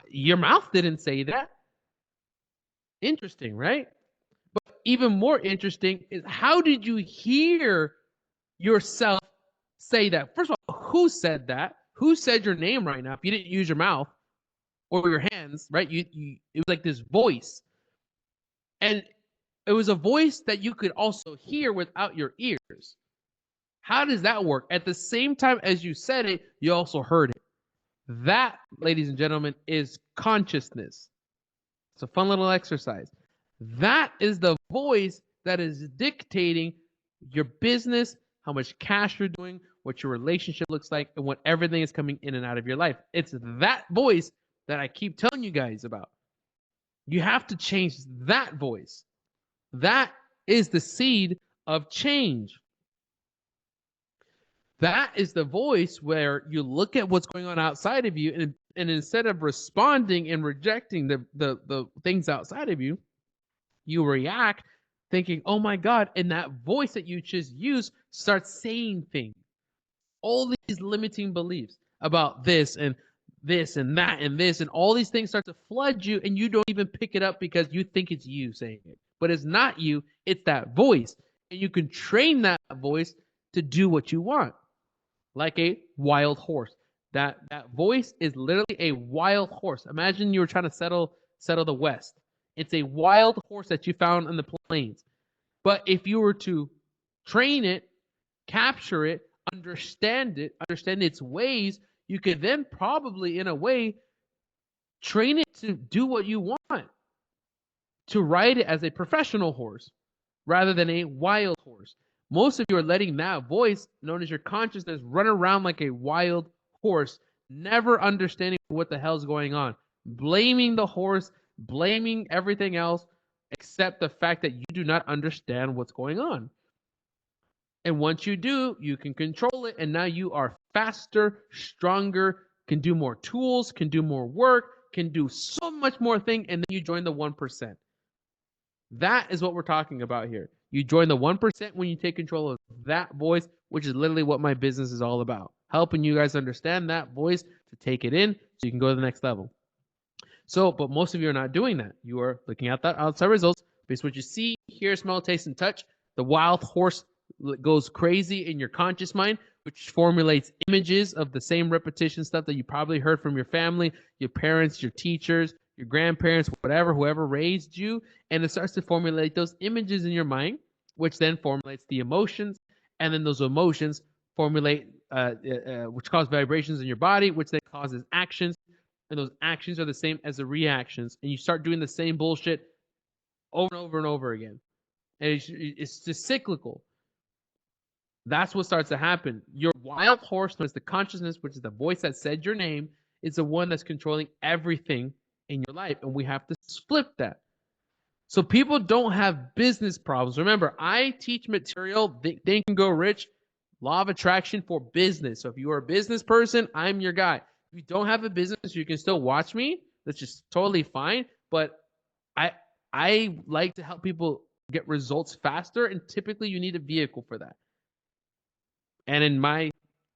Your mouth didn't say that. Interesting, right? But even more interesting is how did you hear yourself say that? First of all, who said that? who said your name right now if you didn't use your mouth or your hands, right? It was like this voice. And it was a voice that you could also hear without your ears. How does that work? At the same time as you said it, you also heard it. That, ladies and gentlemen, is consciousness. It's a fun little exercise. That is the voice that is dictating your business, how much cash you're doing, what your relationship looks like, and what everything is coming in and out of your life. It's that voice that I keep telling you guys about. You have to change that voice. That is the seed of change. That is the voice where you look at what's going on outside of you, and instead of responding and rejecting the things outside of you, you react thinking, oh my God. And that voice that you just use starts saying things, all these limiting beliefs about this and that and this, and all these things start to flood you, and you don't even pick it up because you think it's you saying it. But it's not you, it's that voice. And you can train that voice to do what you want, like a wild horse. That voice is literally a wild horse. Imagine you were trying to settle the West. It's a wild horse that you found in the plains. But if you were to train it, capture it, understand its ways, you could then probably, in a way, train it to do what you want, to ride it as a professional horse rather than a wild horse. Most of you are letting that voice, known as your consciousness, run around like a wild horse, never understanding what the hell's going on, blaming the horse, blaming everything else, except the fact that you do not understand what's going on. And once you do, you can control it, and now you are faster, stronger, can do more tools, can do more work, can do so much more thing, and then you join the 1%. That is what we're talking about here. You join the 1% when you take control of that voice, which is literally what my business is all about. Helping you guys understand that voice to take it in so you can go to the next level. So, but most of you are not doing that. You are looking at that outside results based on what you see, hear, smell, taste, and touch. The wild horse goes crazy in your conscious mind, which formulates images of the same repetition stuff that you probably heard from your family, your parents, your teachers, your grandparents, whatever, whoever raised you. And it starts to formulate those images in your mind, which then formulates the emotions. And then those emotions formulate, which cause vibrations in your body, which then causes actions. And those actions are the same as the reactions. And you start doing the same bullshit over and over and over again. And it's just cyclical. That's what starts to happen. Your wild horse, known as the consciousness, which is the voice that said your name, is the one that's controlling everything in your life. And we have to flip that. So people don't have business problems. Remember, I teach material, Think and Go Rich, law of attraction for business. So if you are a business person, I'm your guy. If you don't have a business, you can still watch me. That's just totally fine. But I like to help people get results faster, and typically you need a vehicle for that. And in my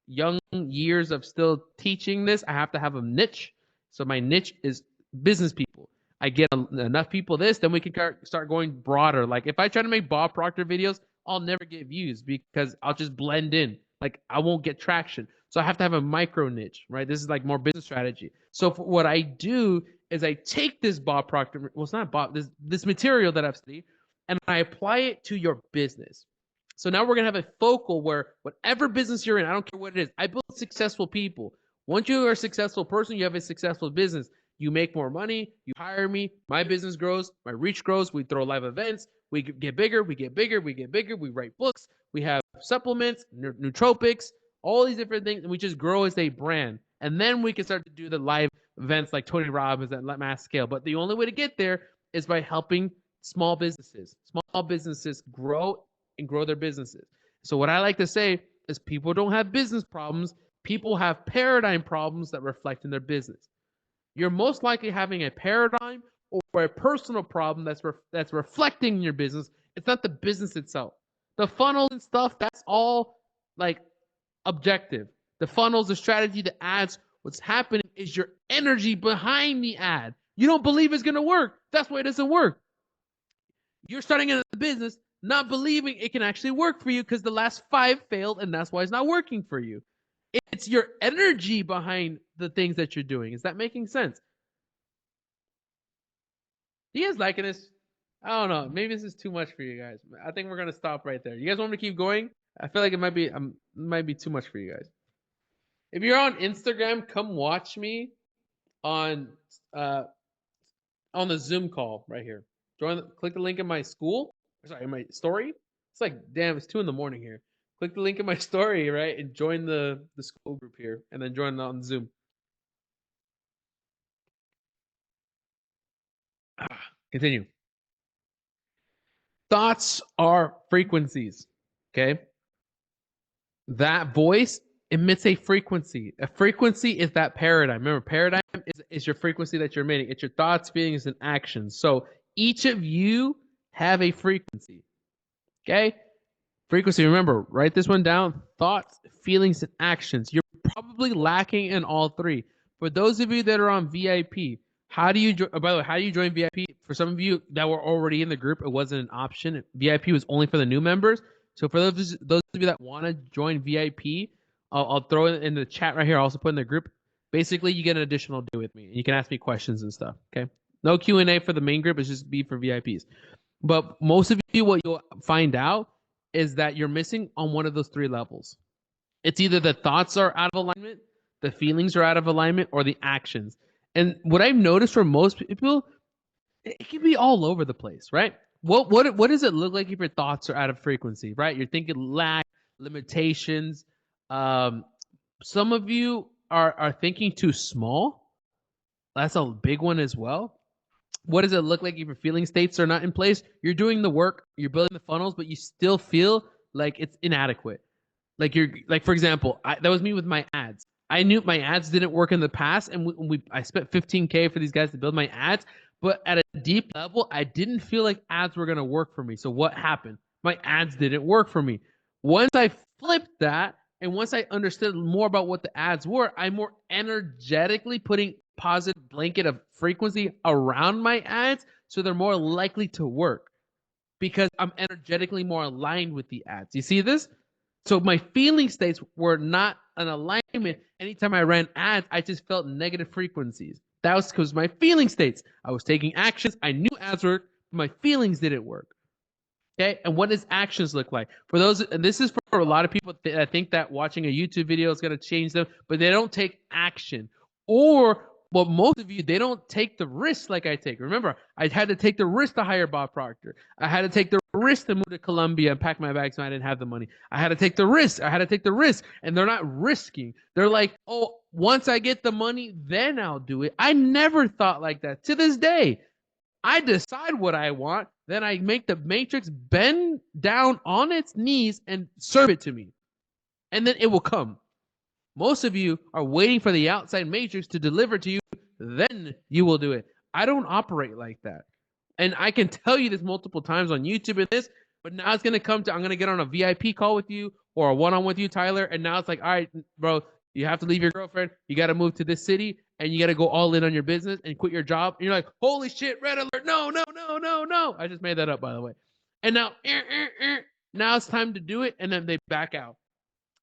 young years of still teaching this, I have to have a niche. So my niche is business people. I get enough people this, then we can start going broader. Like if I try to make Bob Proctor videos, I'll never get views because I'll just blend in. Like I won't get traction. So I have to have a micro niche, right? This is like more business strategy. So what I do is I take this Bob Proctor, well, it's not Bob, this material that I've studied, and I apply it to your business. So now we're going to have a focal where whatever business you're in, I don't care what it is, I build successful people. Once you are a successful person, you have a successful business. You make more money, you hire me, my business grows, my reach grows, we throw live events, we get bigger, we write books, we have supplements, nootropics, all these different things, and we just grow as a brand. And then we can start to do the live events like Tony Robbins at mass scale. But the only way to get there is by helping small businesses. Small businesses grow and grow their businesses. So what I like to say is people don't have business problems. People have paradigm problems that reflect in their business. You're most likely having a paradigm or a personal problem that's reflecting in your business. It's not the business itself. The funnels and stuff, that's all like objective. The funnels, the strategy, the ads, what's happening is your energy behind the ad. You don't believe it's going to work. That's why it doesn't work. You're starting in a business not believing it can actually work for you because the last 5 failed, and that's why it's not working for you. It's your energy behind the things that you're doing. Is that making sense? Do you guys liking this? I don't know. Maybe this is too much for you guys. I think we're gonna stop right there. You guys want me to keep going? I feel like it might be too much for you guys. If you're on Instagram, come watch me on uh on the Zoom call right here. Click the link in my school. Sorry, in my story. It's like damn, it's 2 in the morning here. Click the link in my story, right, and join the school group here, and then join on Zoom. Continue. Thoughts are frequencies. Okay. That voice emits a frequency. A frequency is that paradigm. Remember, paradigm is your frequency that you're emitting. It's your thoughts, feelings, and actions. So each of you have a frequency. Okay? Frequency, remember, write this one down. Thoughts, feelings, and actions. You're probably lacking in all three. For those of you that are on VIP, how do you by the way, how do you join VIP? For some of you that were already in the group, it wasn't an option. VIP was only for the new members. So for those of you that want to join VIP, I'll throw it in the chat right here. I'll also put in the group. Basically, you get an additional day with me. You can ask me questions and stuff. Okay. No Q&A for the main group. It's just be for VIPs. But most of you, what you'll find out is that you're missing on one of those three levels. It's either the thoughts are out of alignment, the feelings are out of alignment, or the actions. And what I've noticed for most people, it can be all over the place, right? What does it look like if your thoughts are out of frequency, right? You're thinking lack, limitations. Some of you are thinking too small. That's a big one as well. What does it look like if your feeling states are not in place? You're doing the work, you're building the funnels, but you still feel like it's inadequate. Like for example, that was me with my ads. I knew my ads didn't work in the past, and I spent 15K for these guys to build my ads. But at a deep level, I didn't feel like ads were gonna work for me. So what happened? My ads didn't work for me. Once I flipped that, and once I understood more about what the ads were, I'm more energetically putting positive blanket of frequency around my ads, so they're more likely to work because I'm energetically more aligned with the ads. You see this? So my feeling states were not an alignment. Anytime I ran ads, I just felt negative frequencies. That was because my feeling states. I was taking actions. I knew ads worked. My feelings didn't work. Okay. And what does actions look like? For those, and this is for a lot of people that think that watching a YouTube video is going to change them, but they don't take action. Or, well, most of you, they don't take the risk like I take. Remember, I had to take the risk to hire Bob Proctor. I had to take the risk to move to Colombia and pack my bags when I didn't have the money. I had to take the risk. I had to take the risk. And they're not risking. They're like, oh, once I get the money, then I'll do it. I never thought like that. To this day, I decide what I want, then I make the matrix bend down on its knees and serve it to me. And then it will come. Most of you are waiting for the outside matrix to deliver to you, then you will do it. I don't operate like that. And I can tell you this multiple times on YouTube and this, but now it's going to come to, I'm going to get on a VIP call with you or a one-on-one with you, Tyler. And now it's like, all right, bro, you have to leave your girlfriend. You got to move to this city and you got to go all in on your business and quit your job. And you're like, holy shit, red alert. No, no, no, no, no. I just made that up, by the way. And now, now it's time to do it. And then they back out.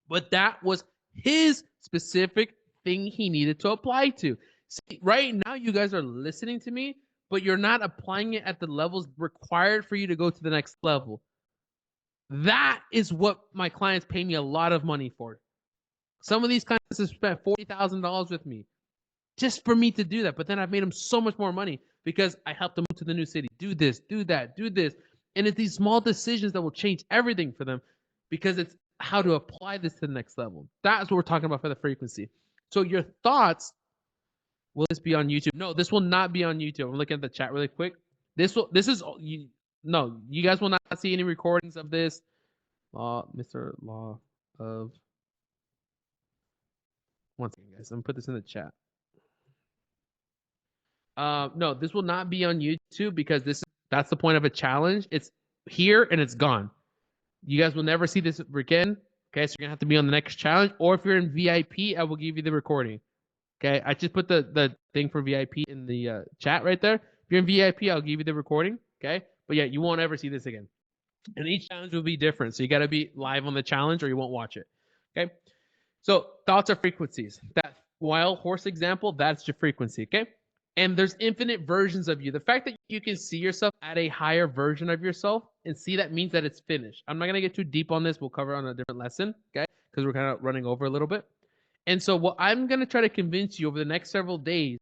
But that was his specific thing he needed to apply to. See, right now, you guys are listening to me, but you're not applying it at the levels required for you to go to the next level. That is what my clients pay me a lot of money for. Some of these clients have spent $40,000 with me just for me to do that. But then I've made them so much more money because I helped them move to the new city. Do this, do that, do this. And it's these small decisions that will change everything for them because it's how to apply this to the next level. That's what we're talking about for the frequency. So your thoughts, will this be on YouTube? No, this will not be on YouTube. I'm looking at the chat really quick. You guys will not see any recordings of this. Mr. Law of, one second, guys. I'm gonna put this in the chat. No, this will not be on YouTube because that's the point of a challenge. It's here and it's gone. You guys will never see this again. Okay, so you're gonna have to be on the next challenge, or if you're in VIP, I will give you the recording. Okay, I just put the thing for VIP in the chat right there. If you're in VIP, I'll give you the recording. Okay, but yeah, you won't ever see this again. And each challenge will be different, so you got to be live on the challenge, or you won't watch it. Okay. So thoughts are frequencies. That wild horse example, that's your frequency, okay? And there's infinite versions of you. The fact that you can see yourself at a higher version of yourself and see that means that it's finished. I'm not gonna get too deep on this. We'll cover on a different lesson, okay? Because we're kind of running over a little bit. And so what I'm gonna try to convince you over the next several days,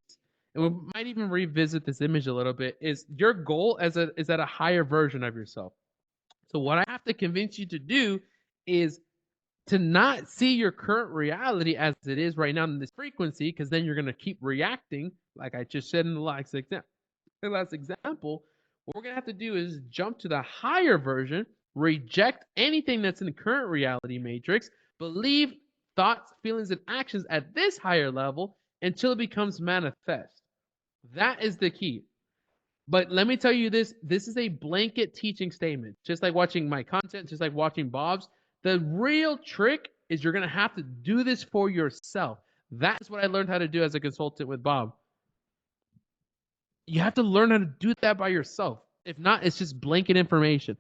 and we might even revisit this image a little bit, is your goal is at a higher version of yourself. So what I have to convince you to do is to not see your current reality as it is right now in this frequency, because then you're going to keep reacting, like I just said in the last example. What we're going to have to do is jump to the higher version, reject anything that's in the current reality matrix, believe thoughts, feelings, and actions at this higher level until it becomes manifest. That is the key. But let me tell you this is a blanket teaching statement. Just like watching my content, just like watching Bob's, the real trick is you're going to have to do this for yourself. That's what I learned how to do as a consultant with Bob. You have to learn how to do that by yourself. If not, it's just blanket information.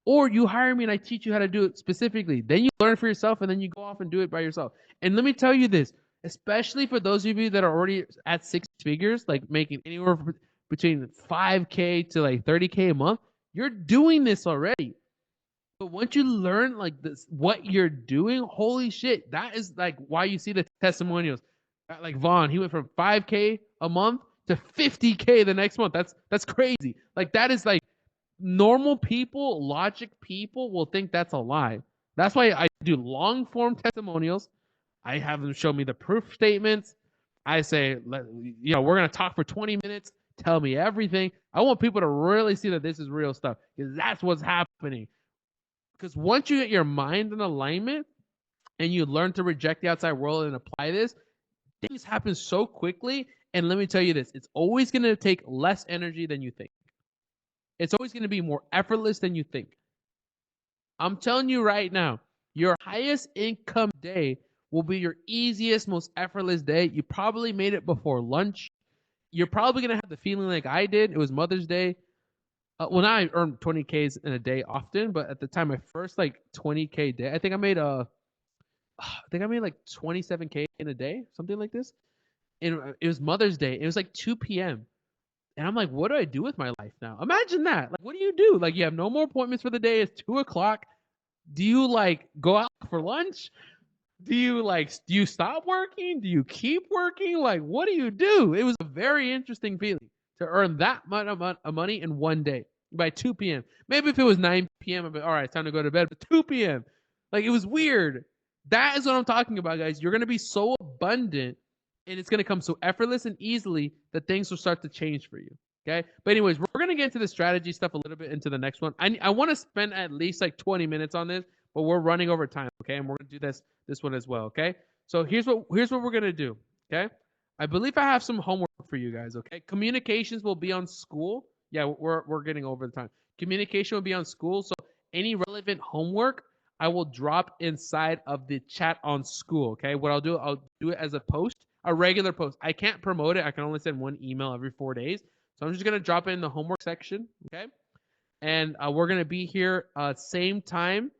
Or you hire me and I teach you how to do it specifically. Then you learn for yourself and then you go off and do it by yourself. And let me tell you this, especially for those of you that are already at six figures, like making anywhere between 5K to like 30K a month, you're doing this already. But once you learn like this, what you're doing, holy shit, that is like why you see the testimonials. Like Vaughn, he went from 5K a month to 50K the next month. That's crazy. Like that is like normal people, logic people will think that's a lie. That's why I do long form testimonials. I have them show me the proof statements. I say, we're going to talk for 20 minutes. Tell me everything. I want people to really see that this is real stuff because that's what's happening. Because once you get your mind in alignment and you learn to reject the outside world and apply this, things happen so quickly. And let me tell you this, it's always going to take less energy than you think. It's always going to be more effortless than you think. I'm telling you right now, your highest income day will be your easiest, most effortless day. You probably made it before lunch. You're probably going to have the feeling like I did. It was Mother's Day. Well, now I earn 20Ks in a day often, but at the time, my first like 20K day, I think I made like 27K in a day, something like this. And it was Mother's Day. It was like 2 p.m. And I'm like, what do I do with my life now? Imagine that. Like, what do you do? Like, you have no more appointments for the day. It's 2 o'clock. Do you like go out for lunch? Do you stop working? Do you keep working? Like, what do you do? It was a very interesting feeling to earn that much of money in one day by 2 p.m. Maybe if it was 9 p.m., I'd be all right, it's time to go to bed. But 2 p.m., like it was weird. That is what I'm talking about, guys. You're gonna be so abundant, and it's gonna come so effortless and easily that things will start to change for you. Okay. But anyways, we're gonna get into the strategy stuff a little bit into the next one. I want to spend at least like 20 minutes on this, but we're running over time. Okay, and we're gonna do this one as well. Okay. So here's what we're gonna do. Okay. I believe I have some homework for you guys. Okay. Communications will be on school. Yeah, we're getting over the time. Communication will be on school. So any relevant homework I will drop inside of the chat on school. Okay. What I'll do it as a post, a regular post. I can't promote it. I can only send one email every 4 days. So I'm just gonna drop it in the homework section. Okay. And we're gonna be here same time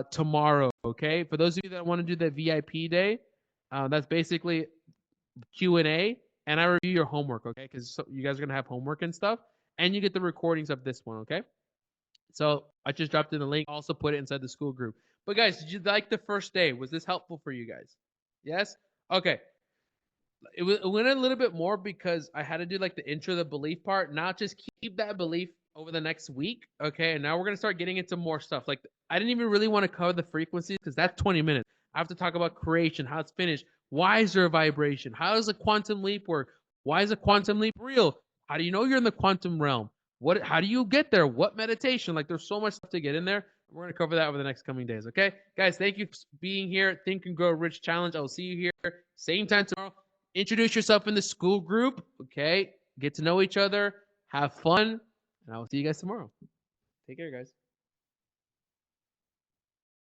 tomorrow. Okay. For those of you that want to do the VIP day, that's basically Q&A, and I review your homework. Okay, because you guys are gonna have homework and stuff, and you get the recordings of this one. Okay. So I just dropped in the link. Also put it inside the school group. But guys, did you like the first day? Was this helpful for you guys? Yes. Okay. It went a little bit more because I had to do like the intro, the belief part. Now just keep that belief over the next week. Okay. And now we're going to start getting into more stuff. Like I didn't even really want to cover the frequencies because that's 20 minutes. I have to talk about creation, how it's finished. Why is there a vibration? How does a quantum leap work? Why is a quantum leap real? How do you know you're in the quantum realm? How do you get there? What meditation? Like there's so much stuff to get in there. We're going to cover that over the next coming days. Okay. Guys, thank you for being here. Think and Grow Rich Challenge. I will see you here same time tomorrow. Introduce yourself in the school group, okay? Get to know each other, have fun, and I will see you guys tomorrow. Take care, guys.